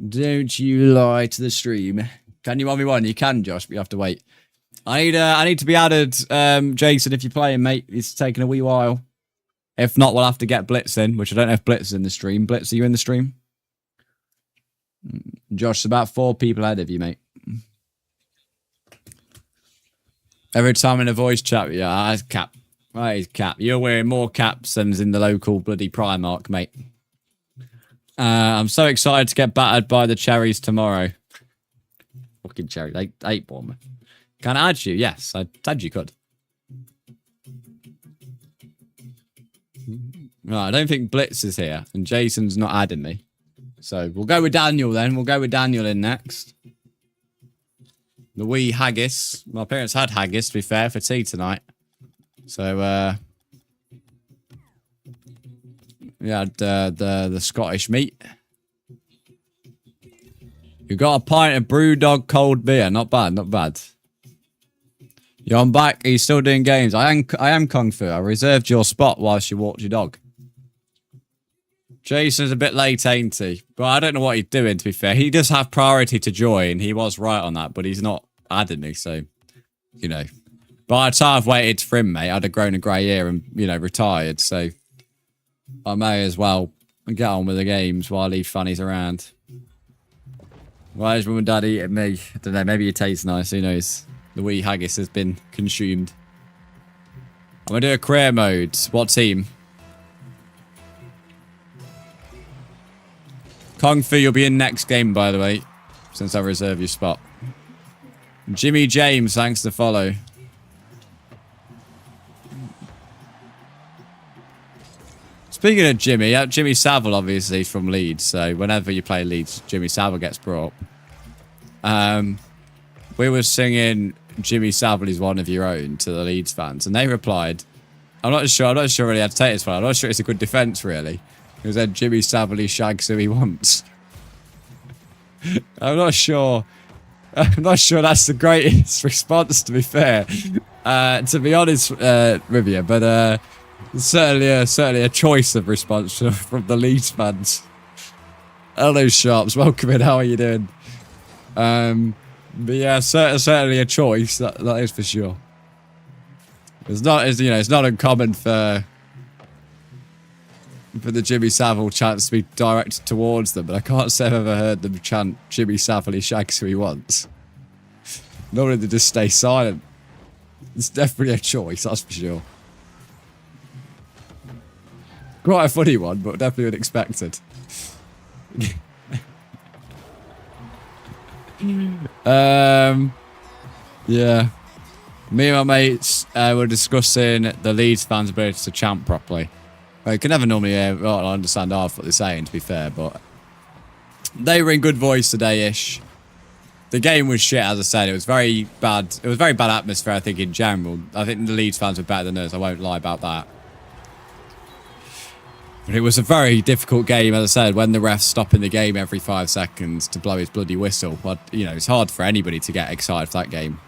Don't you lie to the stream. Can you 1v1? You can, Josh, but you have to wait. I need to be added, Jason, if you're playing, mate. It's taking a wee while. If not, we'll have to get Blitz in, which I don't know if Blitz is in the stream. Blitz, are you in the stream? Josh, about 4 people ahead of you, mate. Every time in a voice chat, yeah, that's cap. That is cap. You're wearing more caps than's in the local bloody Primark, mate. I'm so excited to get battered by the cherries tomorrow. Fucking cherry. They ate one. Can I add you? Yes, I said you could. Right, I don't think Blitz is here, and Jason's not adding me. So we'll go with Daniel then. We'll go with Daniel in next. The wee haggis. My parents had haggis, to be fair, for tea tonight. So, we had the Scottish meat. You got a pint of Brewdog cold beer. Not bad, not bad. You're on back. Are you still doing games? I am Kung Fu. I reserved your spot whilst you walked your dog. Jason's a bit late, ain't he? But I don't know what he's doing, to be fair. He does have priority to join. He was right on that, but he's not adding me, so, you know. By the time I've waited for him, mate, I'd have grown a grey hair and, you know, retired, so I may as well get on with the games while he funnies around. Why is mum and dad eating me? I don't know, maybe it tastes nice, who knows? The wee haggis has been consumed. I'm going to do a career mode. What team? Kung Fu, you'll be in next game, by the way, since I reserve your spot. Jimmy James, thanks to follow. Speaking of Jimmy, Jimmy Savile, obviously, from Leeds, so whenever you play Leeds, Jimmy Savile gets brought up. We were singing Jimmy Savile is one of your own to the Leeds fans, and they replied, I'm not sure really how to take this one. I'm not sure it's a good defence, really. It said Jimmy Savile shags who he wants. I'm not sure that's the greatest response, to be fair. To be honest with you, but certainly a choice of response from the Leeds fans. Hello, Sharps. Welcome in. How are you doing? But yeah, certainly a choice. That is for sure. It's not uncommon for the Jimmy Savile chants to be directed towards them, but I can't say I've ever heard them chant Jimmy Savile shags who he wants. Normally they just stay silent. It's definitely a choice, that's for sure. Quite a funny one, but definitely unexpected. Yeah. Me and my mates were discussing the Leeds fans' ability to chant properly. Well, you can never normally understand half what they're saying, to be fair, but they were in good voice today-ish. The game was shit, as I said. It was very bad. It was very bad atmosphere, I think, in general. I think the Leeds fans were better than us. I won't lie about that. But it was a very difficult game, as I said, when the ref's stopping the game every 5 seconds to blow his bloody whistle. But, you know, it's hard for anybody to get excited for that game.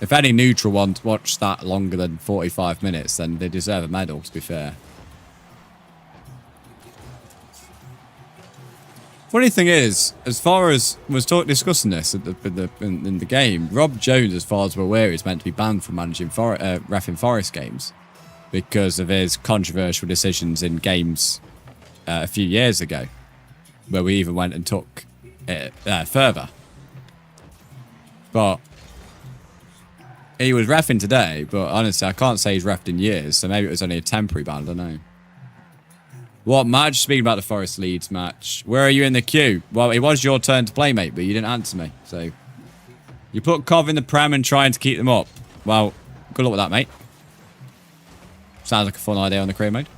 If any neutral ones watch that longer than 45 minutes, then they deserve a medal, to be fair. Funny thing is, as far as discussing this in the game, Rob Jones, as far as we're aware, is meant to be banned from managing reffing Forest games because of his controversial decisions in games a few years ago, where we even went and took it further. But he was reffing today, but honestly, I can't say he's reffed in years, so maybe it was only a temporary ban, I don't know. What match? Speaking about the Forest Leeds match, where are you in the queue? Well, it was your turn to play, mate, but you didn't answer me, so... You put Cov in the Prem and trying to keep them up. Well, good luck with that, mate. Sounds like a fun idea on the career mode.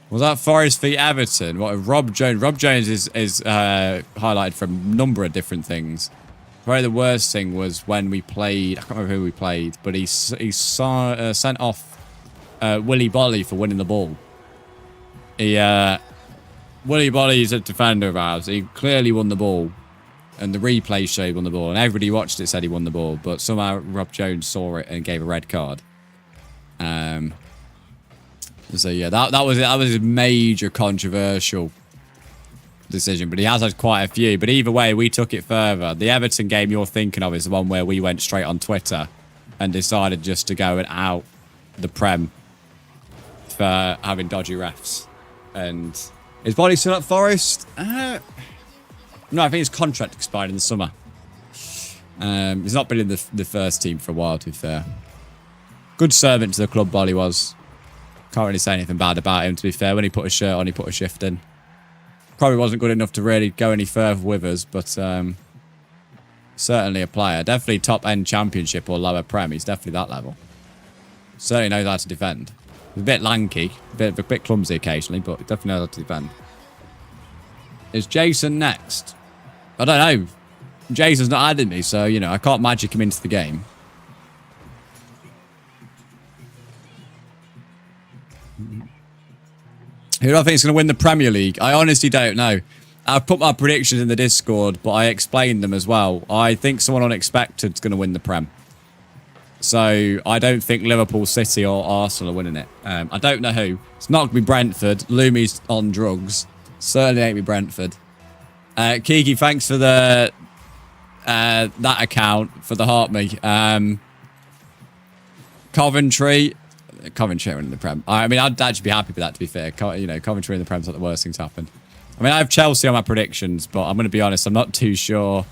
Was that Forest v Everton? What, Rob Jones? Rob Jones is highlighted from a number of different things. Probably the worst thing was when we played... I can't remember who we played, but he sent off Willy Bolly for winning the ball. Willy Bolly is a defender of ours. He clearly won the ball. And the replay showed he won the ball. And everybody watched it said he won the ball. But somehow Rob Jones saw it and gave a red card. So yeah, that was a major controversial decision. But he has had quite a few. But either way, we took it further. The Everton game you're thinking of is the one where we went straight on Twitter and decided just to go and out the Prem for having dodgy refs. And is Bolly still at Forest? No, I think his contract expired in the summer. He's not been in the first team for a while, to be fair. Good servant to the club, Bolly was. Can't really say anything bad about him, to be fair. When he put a shirt on, he put a shift in. Probably wasn't good enough to really go any further with us, but certainly a player. Definitely top-end championship or lower Prem. He's definitely that level. Certainly knows how to defend. He's a bit lanky, a bit clumsy occasionally, but definitely knows how to defend. Is Jason next? I don't know. Jason's not added me, so, you know, I can't magic him into the game. Who do I think is going to win the Premier League? I honestly don't know. I've put my predictions in the Discord, but I explained them as well. I think someone unexpected is going to win the Prem. So, I don't think Liverpool, City or Arsenal are winning it. I don't know who. It's not going to be Brentford. Lumi's on drugs. Certainly ain't be Brentford. Kiki, thanks for the that account for the heart me. Coventry are in the Prem. I mean, I'd actually be happy with that, to be fair. You know, Coventry in the Prem's not the worst thing to happen. I mean, I have Chelsea on my predictions, but I'm going to be honest, I'm not too sure.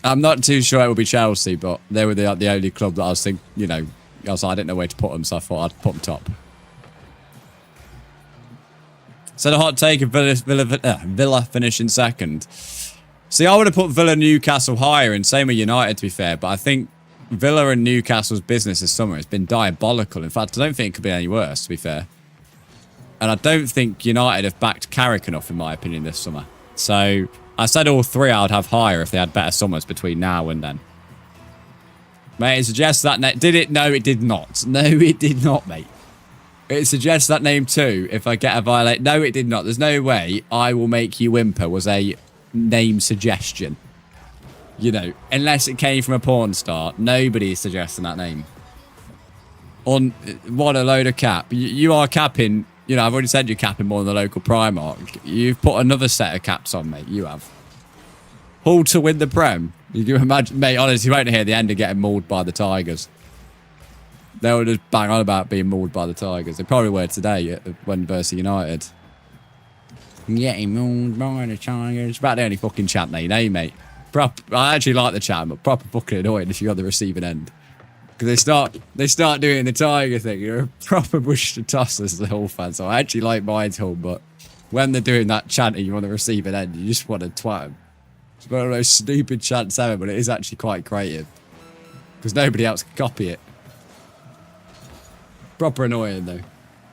I'm not too sure it will be Chelsea, but they were the only club that I was thinking, you know, I didn't know where to put them, so I thought I'd put them top. So the hot take of Villa finishing second. See, I would have put Villa Newcastle higher, and same with United, to be fair. But I think Villa and Newcastle's business this summer has been diabolical. In fact, I don't think it could be any worse, to be fair. And I don't think United have backed Carrick enough, in my opinion, this summer. So I said all three I would have higher if they had better summers between now and then. Mate, it suggests that... Did it? No, it did not. No, it did not, mate. It suggests that name too, if I get a violate. No, it did not. There's no way I will make you whimper was a name suggestion. You know, unless it came from a porn star, nobody is suggesting that name. What a load of cap. You are capping, you know, I've already said you're capping more than the local Primark. You've put another set of caps on, mate. You have. Hull to win the Prem. You can imagine, mate, honestly, you won't hear the end of getting mauled by the Tigers. They would just bang on about being mauled by the Tigers. They probably were today when versus United. Getting mauled by the Tigers. It's about the only fucking chant they know, mate. I actually like the chant, but proper fucking annoying if you're on the receiving end. Because they start doing the tiger thing. You're a proper bush to toss as the Hull fan. So I actually like mine's Hull, but when they're doing that chanting, you want to receive an end. You just want to twat them. It's one of those stupid chants ever, but it is actually quite creative. Because nobody else can copy it. Proper annoying though.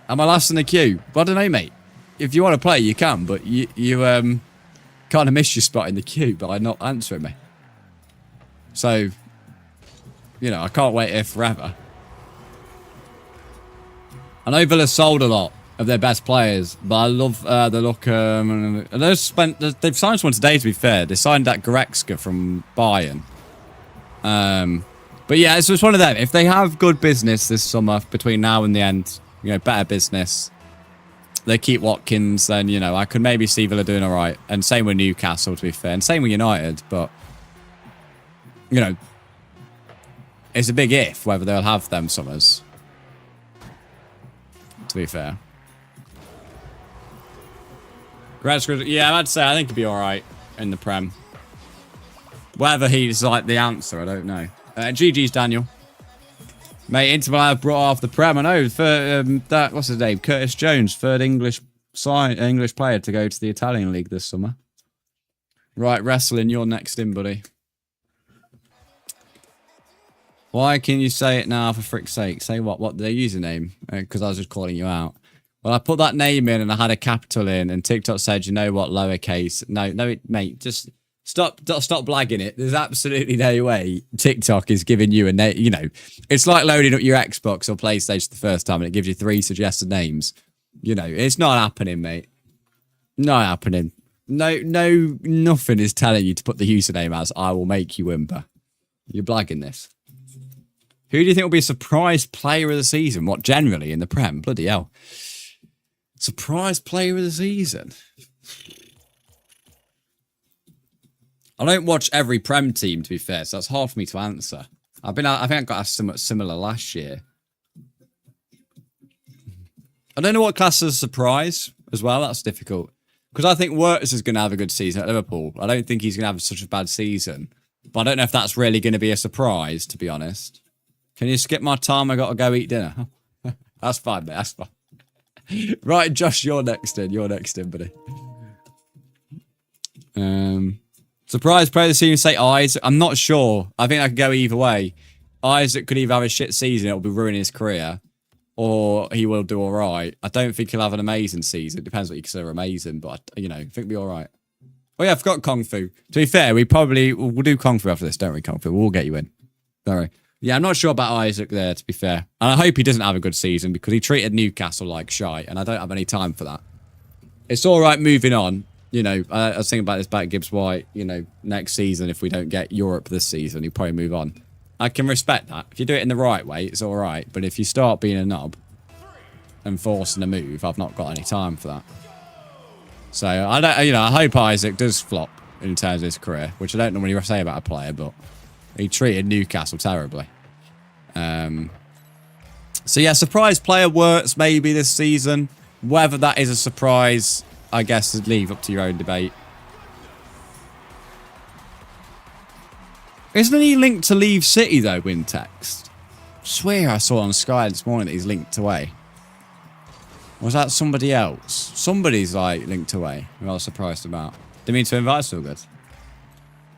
Am I last in the queue? Well, I don't know, mate. If you want to play, you can, but you kind of miss your spot in the queue by not answering me. So, you know, I can't wait here forever. I know Villa sold a lot of their best players, but I love the look. They've signed someone today, to be fair. They signed that Goretzka from Bayern. But yeah, it's just one of them. If they have good business this summer between now and the end, you know, better business, they keep Watkins, then, you know, I could maybe see Villa doing all right. And same with Newcastle, to be fair. And same with United, but, you know, it's a big if whether they'll have them summers. To be fair. Yeah, I'd say I think he'd be alright in the Prem. Whether he's like the answer, I don't know. GG's Daniel. Mate, Inter Milan have brought off the Prem. I know, that, what's his name? Curtis Jones, third English player to go to the Italian League this summer. Right, wrestling, you're next in, buddy. Why can you say it now, for frick's sake? Say what? What, their username? Because I was just calling you out. Well, I put that name in and I had a capital in, and TikTok said, you know what, lowercase. No, mate, just stop blagging it. There's absolutely no way TikTok is giving you a name. You know, it's like loading up your Xbox or PlayStation the first time and it gives you 3 suggested names. You know, it's not happening, mate. Not happening. Nothing is telling you to put the username as I will make you whimper. You're blagging this. Who do you think will be a surprise player of the season? What, generally in the Prem? Bloody hell. Surprise player of the season? I don't watch every Prem team, to be fair, so that's hard for me to answer. I think I got asked somewhat similar last year. I don't know what class is a surprise as well. That's difficult. Because I think Wirtz is going to have a good season at Liverpool. I don't think he's going to have such a bad season. But I don't know if that's really going to be a surprise, to be honest. Can you skip my time? I got to go eat dinner. That's fine, mate. That's fine. Right, Josh, you're next in. You're next in, buddy. Surprise player of the season, say Isaac. I'm not sure. I think I could go either way. Isaac could either have a shit season, it'll be ruining his career, or he will do all right. I don't think he'll have an amazing season. It depends what you consider amazing, but, you know, I think he'll be all right. Oh, yeah, I forgot Kung Fu. To be fair, we'll do Kung Fu after this, don't we, Kung Fu? We'll get you in. Sorry. Yeah, I'm not sure about Isaac there, to be fair. And I hope he doesn't have a good season because he treated Newcastle like shite, and I don't have any time for that. It's all right moving on. You know, I was thinking about this back Gibbs White, you know, next season, if we don't get Europe this season, he'll probably move on. I can respect that. If you do it in the right way, it's all right. But if you start being a knob and forcing a move, I've not got any time for that. So, I hope Isaac does flop in terms of his career, which I don't normally say about a player, but he treated Newcastle terribly. So, yeah, surprise player Wirtz maybe this season. Whether that is a surprise, I guess, is leave up to your own debate. Isn't he linked to leave City, though, Wintext? I swear I saw on Sky this morning that he's linked away. Was that somebody else? Somebody's, like, linked away. I was surprised about. Didn't mean to invite so good.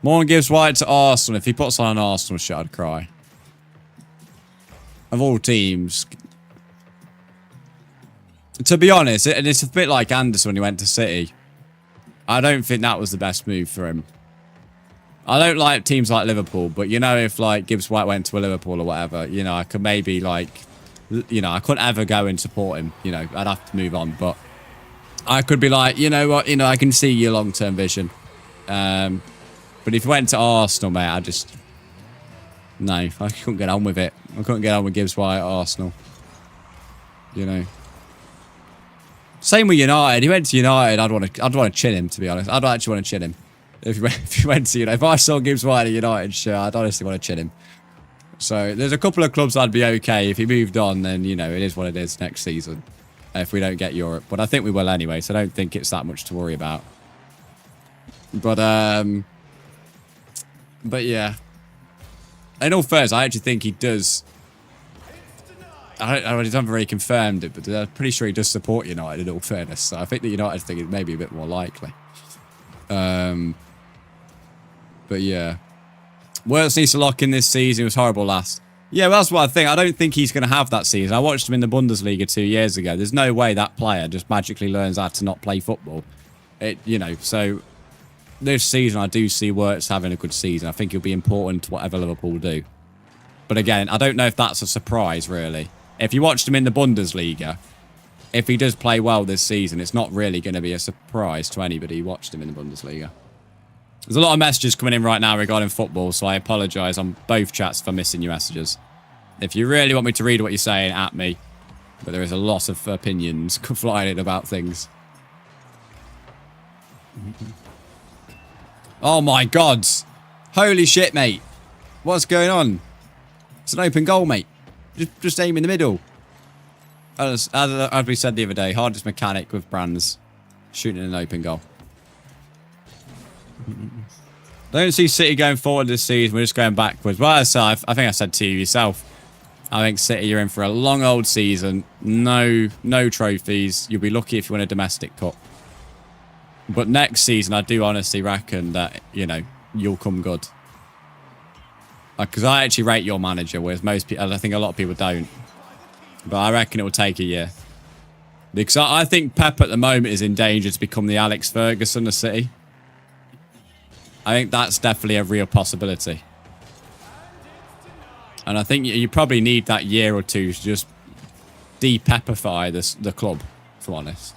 Morgan gives White to Arsenal. If he puts on an Arsenal shot, I'd cry. Of all teams. To be honest, and it's a bit like Anderson when he went to City. I don't think that was the best move for him. I don't like teams like Liverpool, but, you know, if, like, Gibbs White went to a Liverpool or whatever, you know, I could maybe, like, you know, I couldn't ever go and support him. You know, I'd have to move on, but I could be like, you know what, you know, I can see your long-term vision. But if he went to Arsenal, mate, no, I couldn't get on with it. I couldn't get on with Gibbs White at Arsenal. You know. Same with United. He went to United, I'd want to chill him, to be honest. I'd actually want to chill him. If he went to, you know, if I saw Gibbs White at United, sure, I'd honestly want to chill him. So there's a couple of clubs I'd be okay. If he moved on, then, you know, it is what it is next season. If we don't get Europe. But I think we will anyway, so I don't think it's that much to worry about. But yeah. In all fairness, I actually think he does I haven't really confirmed it, but I'm pretty sure he does support United, in all fairness. So I think the United thing is maybe a bit more likely. But yeah. Wirtz needs to lock in this season. It was horrible last. Yeah, well, that's what I think. I don't think he's going to have that season. I watched him in the Bundesliga 2 years ago. There's no way that player just magically learns how to not play football. So this season I do see Wirtz having a good season. I think he'll be important to whatever Liverpool do. But again, I don't know if that's a surprise, really. If you watched him in the Bundesliga, if he does play well this season, it's not really going to be a surprise to anybody who watched him in the Bundesliga. There's a lot of messages coming in right now regarding football, so I apologise on both chats for missing your messages. If you really want me to read what you're saying, at me. But there is a lot of opinions flying in about things. Oh my God. Holy shit, mate. What's going on? It's an open goal, mate. Just aim in the middle. As we said the other day, hardest mechanic with brands. Shooting an open goal. Don't see City going forward this season. We're just going backwards. Well, I think I said to you yourself. I think City, you're in for a long old season. No trophies. You'll be lucky if you win a domestic cup. But next season, I do honestly reckon that, you'll come good. Because I actually rate your manager, whereas most people, I think a lot of people don't. But I reckon it will take a year. Because I think Pep at the moment is in danger to become the Alex Ferguson of City. I think that's definitely a real possibility. And I think you probably need that year or two to just de-Pepify the club, if I'm honest.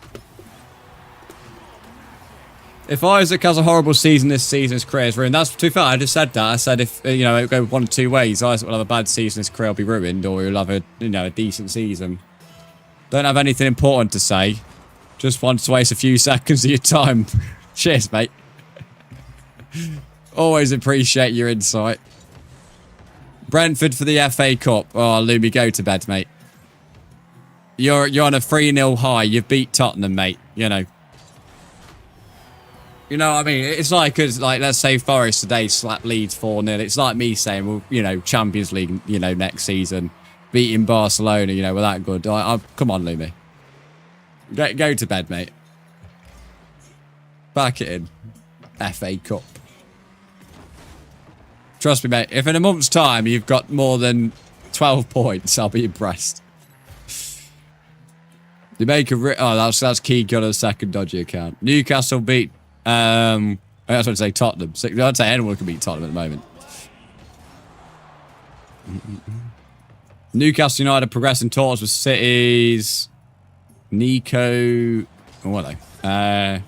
If Isaac has a horrible season this season, his career is ruined. That's too far. I just said that. I said if, it go one of two ways. Isaac will have a bad season, his career will be ruined, or he'll have a decent season. Don't have anything important to say. Just want to waste a few seconds of your time. Cheers, mate. Always appreciate your insight. Brentford for the FA Cup. Oh, Lumi, go to bed, mate. You're on a 3-0 high. You've beat Tottenham, mate. You know what I mean? It's like let's say Forest today slap Leeds 4-0. It's like me saying, well, Champions League, next season, beating Barcelona, we're that good. Come on, Lumi. Go to bed, mate. Back it in. FA Cup. Trust me, mate. If in a month's time you've got more than 12 points, I'll be impressed. They make that's key gun on the second dodgy account. Newcastle beat. I was going to say Tottenham. I'd say anyone can beat Tottenham at the moment. Newcastle United progressing towards with City's Nico. What are they? I'm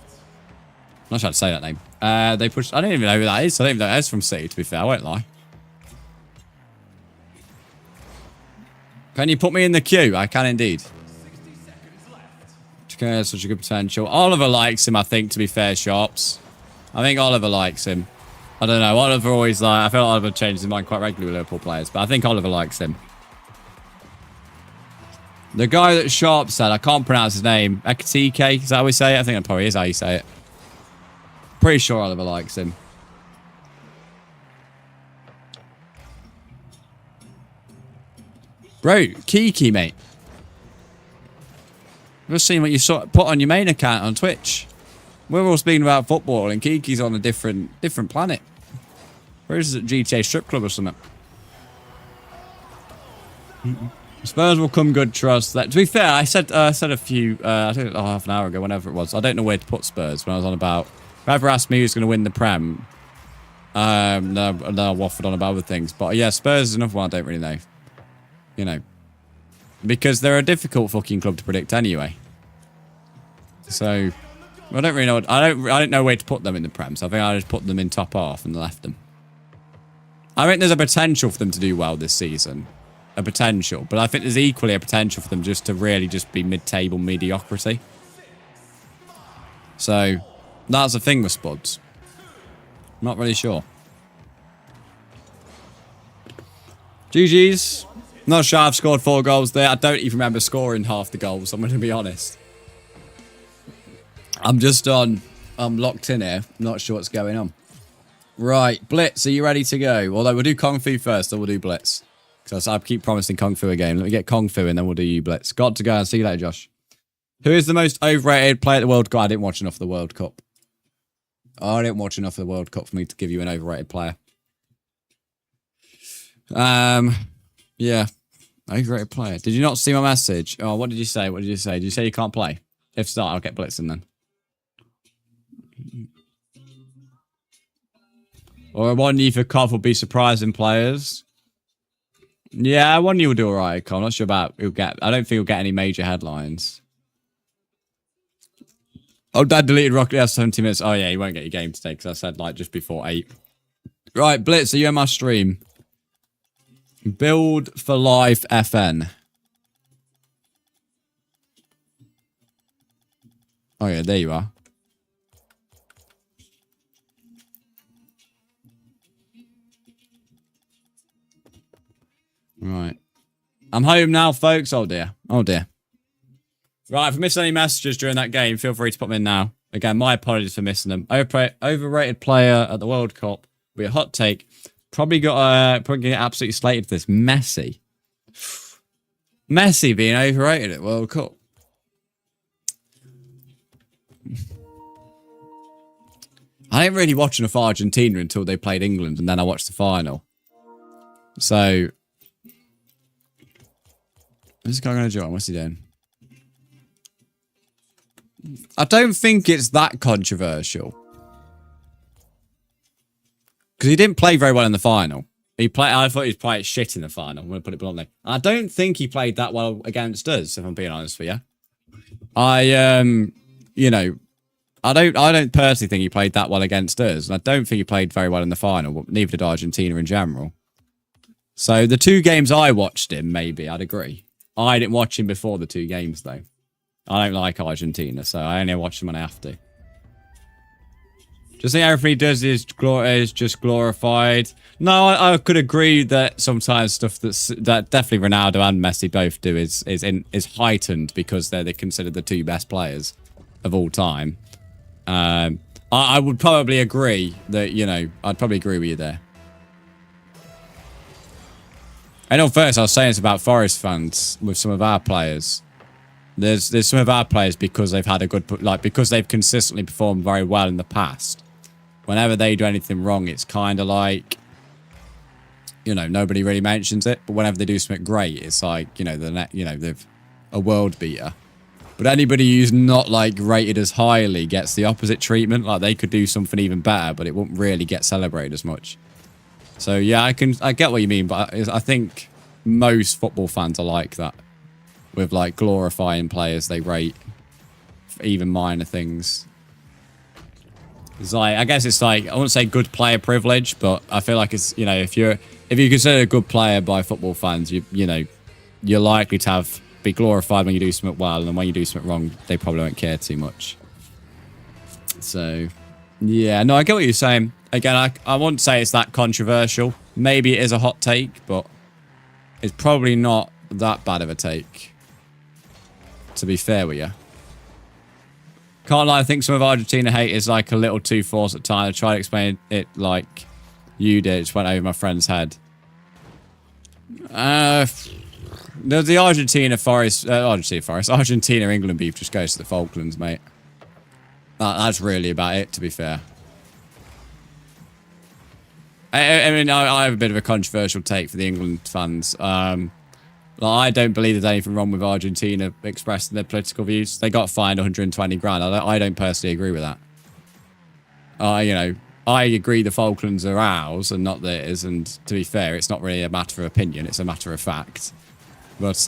not sure how to say that name. They pushed. I don't even know who that is. I don't even know that's from City, to be fair. I won't lie. Can you put me in the queue? I can indeed. Okay, such a good potential. Oliver likes him, I think, to be fair, Sharps. I think Oliver likes him. I don't know. Oliver always I feel like Oliver changes his mind quite regularly with Liverpool players, but I think Oliver likes him. The guy that Sharp said, I can't pronounce his name. Ekatike, is that how we say it? I think that probably is how you say it. Pretty sure Oliver likes him. Bro, Kiki, mate. I've just seen what you put on your main account on Twitch. We're all speaking about football and Kiki's on a different planet. Where is it? GTA strip club or something? Spurs will come good, trust that. To be fair, I said a few, I think half an hour ago, whenever it was. I don't know where to put Spurs when I was on about. Whoever asked me who's going to win the Prem, no, I waffled on about other things. But yeah, Spurs is another one I don't really know. Because they're a difficult fucking club to predict anyway. So, I don't really know. I don't know where to put them in the Prem. So I think I just put them in top half and left them. I think there's a potential for them to do well this season. A potential. But I think there's equally a potential for them just to really just be mid-table mediocrity. So, that's the thing with Spuds. Not really sure. GG's. Not sure I've scored 4 goals there. I don't even remember scoring half the goals, I'm going to be honest. I'm locked in here. Not sure what's going on. Right, Blitz, are you ready to go? Although we'll do Kung Fu first, then we'll do Blitz. Because I keep promising Kung Fu a game. Let me get Kung Fu and then we'll do you Blitz. Got to go. See you later, Josh. Who is the most overrated player at the World Cup? I didn't watch enough of the World Cup. I didn't watch enough of the World Cup for me to give you an overrated player. Yeah. Overrated player. Did you not see my message? Oh, what did you say? What did you say? Did you say you can't play? If so, I'll get Blitzing then. Or one you for Cov will be surprising players. Yeah, one you will do alright, I'm not sure about he'll get. I don't think he'll get any major headlines. Oh, Dad deleted Rocket League 70 minutes. Oh yeah, you won't get your game today because I said like just before 8. Right, Blitz, are you in my stream? Build for Life FN. Oh yeah, there you are. Right. I'm home now, folks. Oh dear. Oh dear. Right, if I missed any messages during that game, feel free to put them in now. Again, my apologies for missing them. Overrated player at the World Cup. Be a hot take. Probably get absolutely slated for this. Messi. Messi being overrated at World Cup. I didn't really watch enough Argentina until they played England, and then I watched the final. So, what's this guy going to join? What's he doing? I don't think it's that controversial. Because he didn't play very well in the final. I thought he was playing shit in the final. I'm going to put it bluntly. I don't think he played that well against us, if I'm being honest with you. You know, I don't personally think he played that well against us. And I don't think he played very well in the final. But neither did Argentina in general. So the 2 games I watched him, maybe, I'd agree. I didn't watch him before the 2 games, though. I don't like Argentina, so I only watch them when I have to. Just think everything he does is just glorified. No, I could agree that sometimes stuff that definitely Ronaldo and Messi both do is heightened because they're considered the 2 best players of all time. I would probably agree that, you know, I'd probably agree with you there. And on first, I was saying this about Forest fans with some of our players. There's some of our players because they've had a good, because they've consistently performed very well in the past. Whenever they do anything wrong, it's kind of like, you know, nobody really mentions it. But whenever they do something great, it's like, you know, they've a world beater. But anybody who's not like rated as highly gets the opposite treatment. Like they could do something even better, but it won't really get celebrated as much. So yeah, I get what you mean, but I think most football fans are like that, with like glorifying players they rate for even minor things. It's like, I guess it's like, I wouldn't say good player privilege, but I feel like it's, you know, if you consider a good player by football fans, you know, you're likely to be glorified when you do something well, and when you do something wrong, they probably won't care too much. So, yeah, no, I get what you're saying. Again, I wouldn't say it's that controversial. Maybe it is a hot take, but it's probably not that bad of a take, to be fair with you. Can't lie, I think some of Argentina hate is like a little too forced at times. I tried to explain it like you did. It just went over my friend's head. There's the Argentina-England beef just goes to the Falklands, mate. That's really about it, to be fair. I mean, I have a bit of a controversial take for the England fans. I don't believe there's anything wrong with Argentina expressing their political views. They got fined 120 grand. I don't personally agree with that. You know, I agree the Falklands are ours and not theirs. And to be fair, it's not really a matter of opinion. It's a matter of fact. But,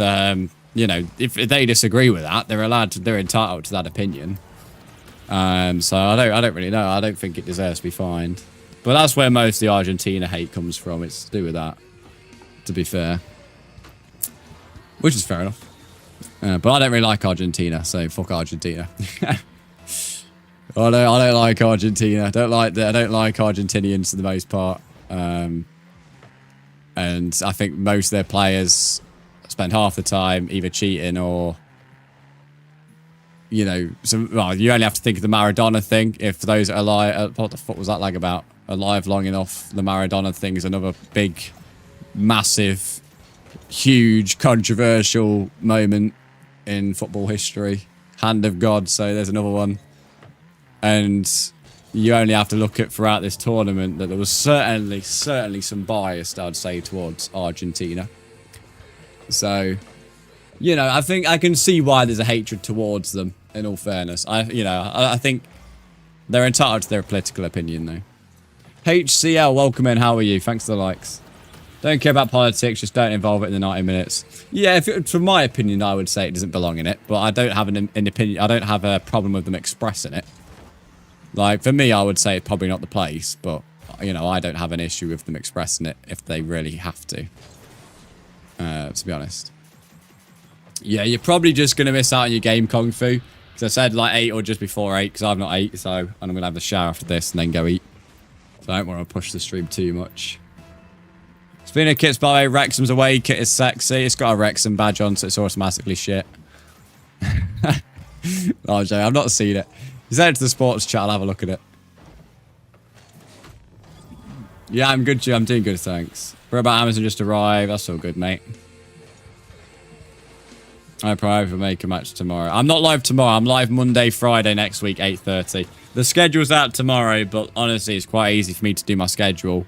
you know, if they disagree with that, they're entitled to that opinion. So I don't really know. I don't think it deserves to be fined. But that's where most of the Argentina hate comes from. It's to do with that, to be fair. Which is fair enough. But I don't really like Argentina, so fuck Argentina. I don't like Argentina. I don't like Argentinians for the most part. And I think most of their players spend half the time either cheating or, you know, you only have to think of the Maradona thing. If those are alive, what the fuck was that like about? Alive long enough, the Maradona thing is another big, massive huge controversial moment in football history. Hand of God, so there's another one. And you only have to look at throughout this tournament that there was certainly some bias, I'd say, towards Argentina. So, you know, I think I can see why there's a hatred towards them, in all fairness. I think they're entitled to their political opinion, though. HCL, welcome in. How are you? Thanks for the likes. Don't care about politics, just don't involve it in the 90 minutes. Yeah, from my opinion, I would say it doesn't belong in it, but I don't have an opinion. I don't have a problem with them expressing it. Like, for me, I would say it's probably not the place, but, you know, I don't have an issue with them expressing it if they really have to be honest. Yeah, you're probably just going to miss out on your game, Kung Fu, because I said, like, 8 or just before 8, because I'm not 8, so I'm going to have a shower after this and then go eat. So I don't want to push the stream too much. Speaking of kits, by the way, Wrexham's away kit is sexy. It's got a Wrexham badge on, so it's automatically shit. Oh, Jay, I've not seen it. You send it to the sports chat, I'll have a look at it. Yeah, I'm good, Jay. I'm doing good, thanks. We're about Amazon just arrived. That's all good, mate. I probably will make a match tomorrow. I'm not live tomorrow. I'm live Monday, Friday next week, 8:30. The schedule's out tomorrow, but honestly, it's quite easy for me to do my schedule.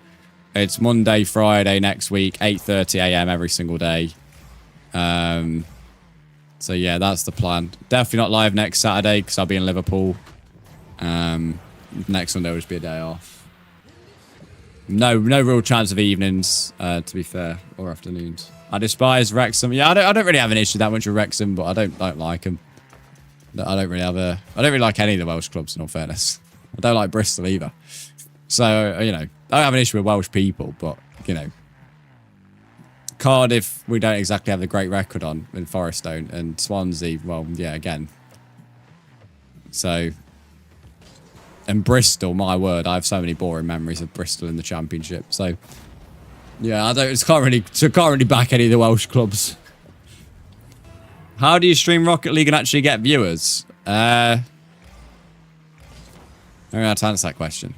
It's Monday, Friday next week, 8:30 AM every single day. So yeah, that's the plan. Definitely not live next Saturday because I'll be in Liverpool. Next Sunday will just be a day off. No real chance of evenings, to be fair, or afternoons. I despise Wrexham. Yeah, I don't really have an issue that much with Wrexham, but I don't like them. I don't really like any of the Welsh clubs, in all fairness. I don't like Bristol either. So, you know, I don't have an issue with Welsh people, but, you know, Cardiff, we don't exactly have a great record on, and Forest don't, and Swansea, well, yeah, again. So, and Bristol, my word, I have so many boring memories of Bristol in the Championship. So, yeah, I can't really back any of the Welsh clubs. How do you stream Rocket League and actually get viewers? I don't know how to answer that question.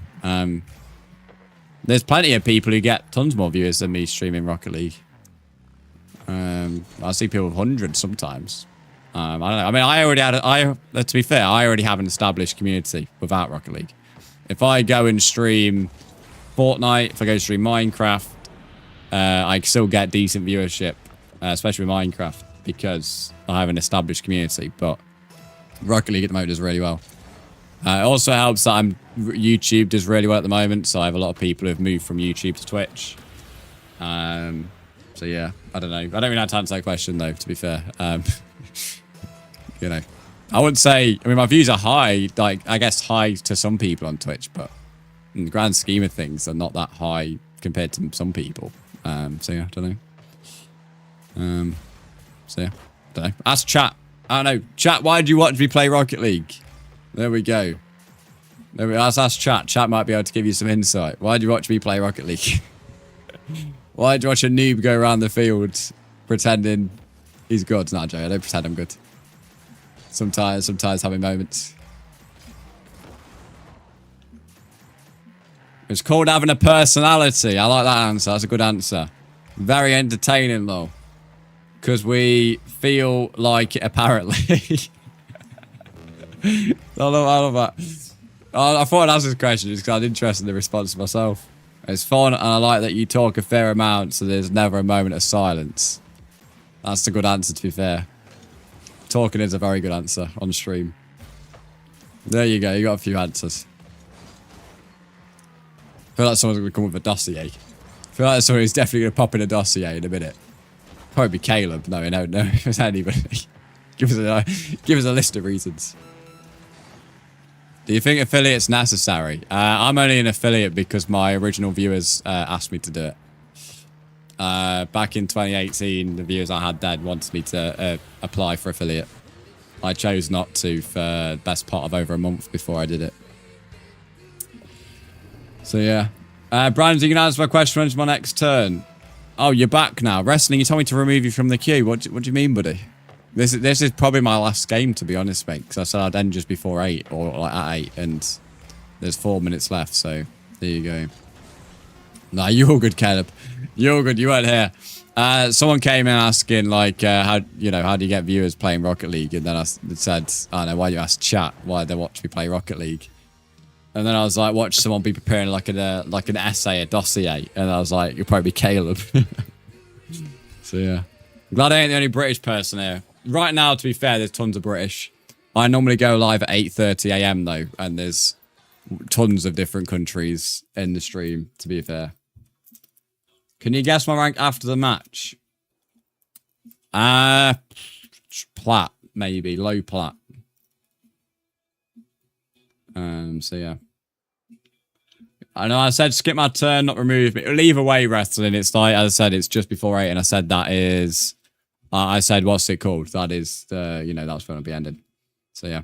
There's plenty of people who get tons more viewers than me streaming Rocket League. I see people with hundreds sometimes. I don't know. I mean, to be fair, I already have an established community without Rocket League. If I go and stream Fortnite, if I go stream Minecraft, I still get decent viewership, especially with Minecraft, because I have an established community. But Rocket League at the moment does really well. It also helps that YouTube does really well at the moment, so I have a lot of people who have moved from YouTube to Twitch. So yeah, I don't know. I don't really know how to answer that question though, to be fair. You know, I wouldn't say, I mean, my views are high, like, I guess high to some people on Twitch, but in the grand scheme of things, they're not that high compared to some people. So yeah, I don't know. So yeah, I don't know. Ask chat. I don't know. Chat, why do you watch me play Rocket League? There we go. Let's ask chat. Chat might be able to give you some insight. Why do you watch me play Rocket League? Why do you watch a noob go around the field pretending he's good? Nah, Joe, I don't pretend I'm good. Sometimes having moments. It's called having a personality. I like that answer. That's a good answer. Very entertaining, though. Because we feel like it, apparently. I love that. I thought I'd ask this question just because I'm interested in the response myself. It's fun, and I like that you talk a fair amount, so there's never a moment of silence. That's a good answer, to be fair. Talking is a very good answer on stream. There you go. You got a few answers. I feel like someone's going to come with a dossier. I feel like someone's definitely going to pop in a dossier in a minute. Probably be Caleb. No, if it's anybody. Give us a list of reasons. Do you think affiliate's necessary? I'm only an affiliate because my original viewers asked me to do it. Back in 2018, the viewers I had then wanted me to apply for affiliate. I chose not to for the best part of over a month before I did it. So yeah. Brandon, you can answer my question when's my next turn. Oh, you're back now. Wrestling, you told me to remove you from the queue. What do you mean, buddy? This is probably my last game, to be honest, mate. Because I said I'd end just before 8, or like at 8, and there's 4 minutes left, so there you go. Nah, you're all good, Caleb. You're all good. You weren't here. Someone came in asking like, how do you get viewers playing Rocket League? And then I said, I don't know, why you ask chat why they watch me play Rocket League? And then I was like, watch someone be preparing like an essay, a dossier, and I was like, you'll probably be Caleb. So yeah, I'm glad I ain't the only British person here. Right now, to be fair, there's tons of British. I normally go live at 8:30 AM though, and there's tons of different countries in the stream. To be fair. Can you guess my rank after the match? Plat, maybe. Low plat. So yeah. I know I said skip my turn, not remove me. Leave away wrestling. It's like, as I said, it's just before 8, and I said that is... I said, what's it called? That is, that's going to be ended. So yeah.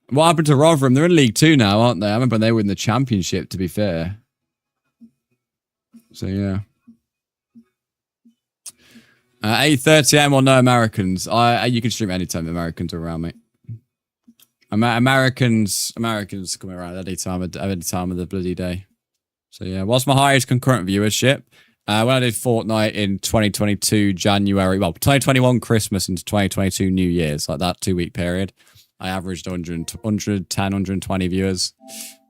What happened to Rotherham? They're in League 2 now, aren't they? I remember they were in the Championship, to be fair. So yeah. 8:30 AM or no Americans? You can stream anytime the Americans are around, mate. Americans coming around any time of the bloody day. So yeah, what's my highest concurrent viewership? When I did Fortnite in 2022 January, well, 2021 Christmas into 2022 New Year's, like that 2-week period, I averaged 110, 120 viewers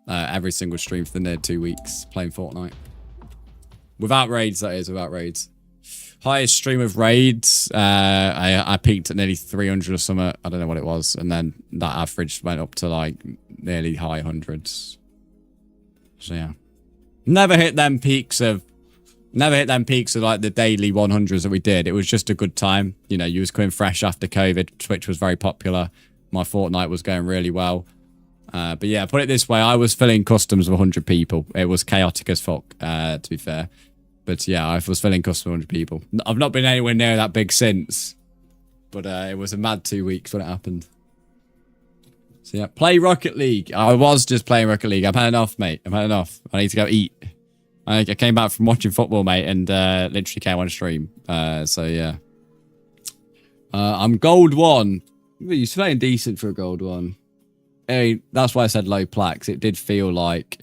every single stream for the near 2 weeks playing Fortnite. Without raids, that is, without raids. Highest stream of raids, I peaked at nearly 300 or something. I don't know what it was. And then that average went up to like nearly high hundreds. So yeah. Never hit them peaks of like the daily 100s that we did. It was just a good time. You know, you was coming fresh after COVID. Twitch was very popular. My Fortnite was going really well. But yeah, put it this way. I was filling customs of 100 people. It was chaotic as fuck, to be fair. But yeah, I was filling customs of 100 people. I've not been anywhere near that big since. But it was a mad 2 weeks when it happened. So yeah, play Rocket League. I was just playing Rocket League. I've had enough, mate. I've had enough. I need to go eat. I came back from watching football, mate, and literally came on stream. So yeah. I'm gold 1. You're playing decent for a gold 1. I mean, that's why I said low plaques. It did feel like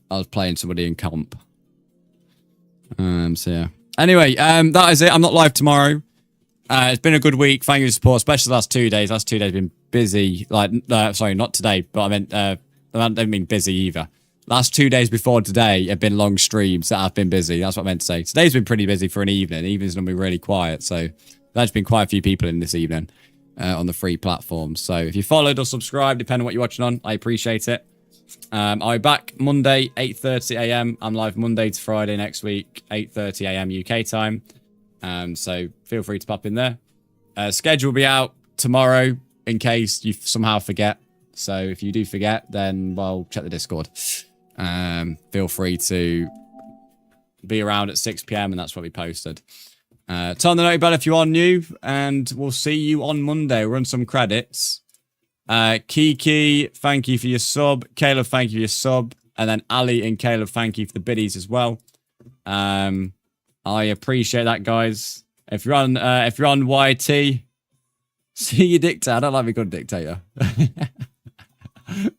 I was playing somebody in comp. So yeah. Anyway, that is it. I'm not live tomorrow. It's been a good week. Thank you for support, especially the last 2 days. Last 2 days been busy. Like, sorry, not today, but I meant I haven't been busy either. Last 2 days before today have been long streams that have been busy. That's what I meant to say. Today's been pretty busy for an evening. Evening's going to be really quiet. So there's been quite a few people in this evening on the free platforms. So if you followed or subscribed, depending on what you're watching on, I appreciate it. I'll be back Monday, 8:30 AM. I'm live Monday to Friday next week, 8:30 AM UK time. So feel free to pop in there. Schedule will be out tomorrow in case you somehow forget. So if you do forget, then, well, check the Discord. Feel free to be around at 6 PM, and that's what we posted. Turn the note bell if you are new, and we'll see you on Monday. We'll run some credits. Kiki, thank you for your sub. Caleb, thank you for your sub. And then Ali and Caleb, thank you for the biddies as well. I appreciate that, guys. If you're on YT, see you dictator. I don't like being called dictator.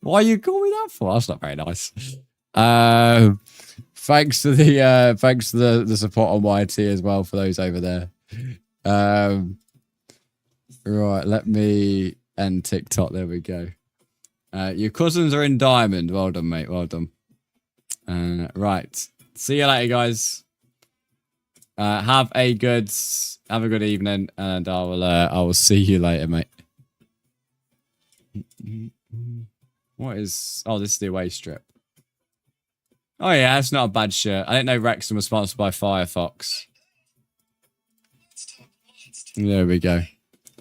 Why you call me that for? That's not very nice. Thanks to the support on YT as well for those over there. Right, let me end TikTok. There we go. Your cousins are in Diamond. Well done, mate. Well done. Right. See you later, guys. Have a good evening, and I will see you later, mate. What is... Oh, this is the away strip. Oh, yeah, that's not a bad shirt. I didn't know Wrexham was sponsored by Firefox. There we go.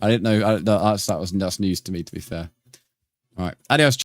I didn't know... that's news to me, to be fair. All right. Adios.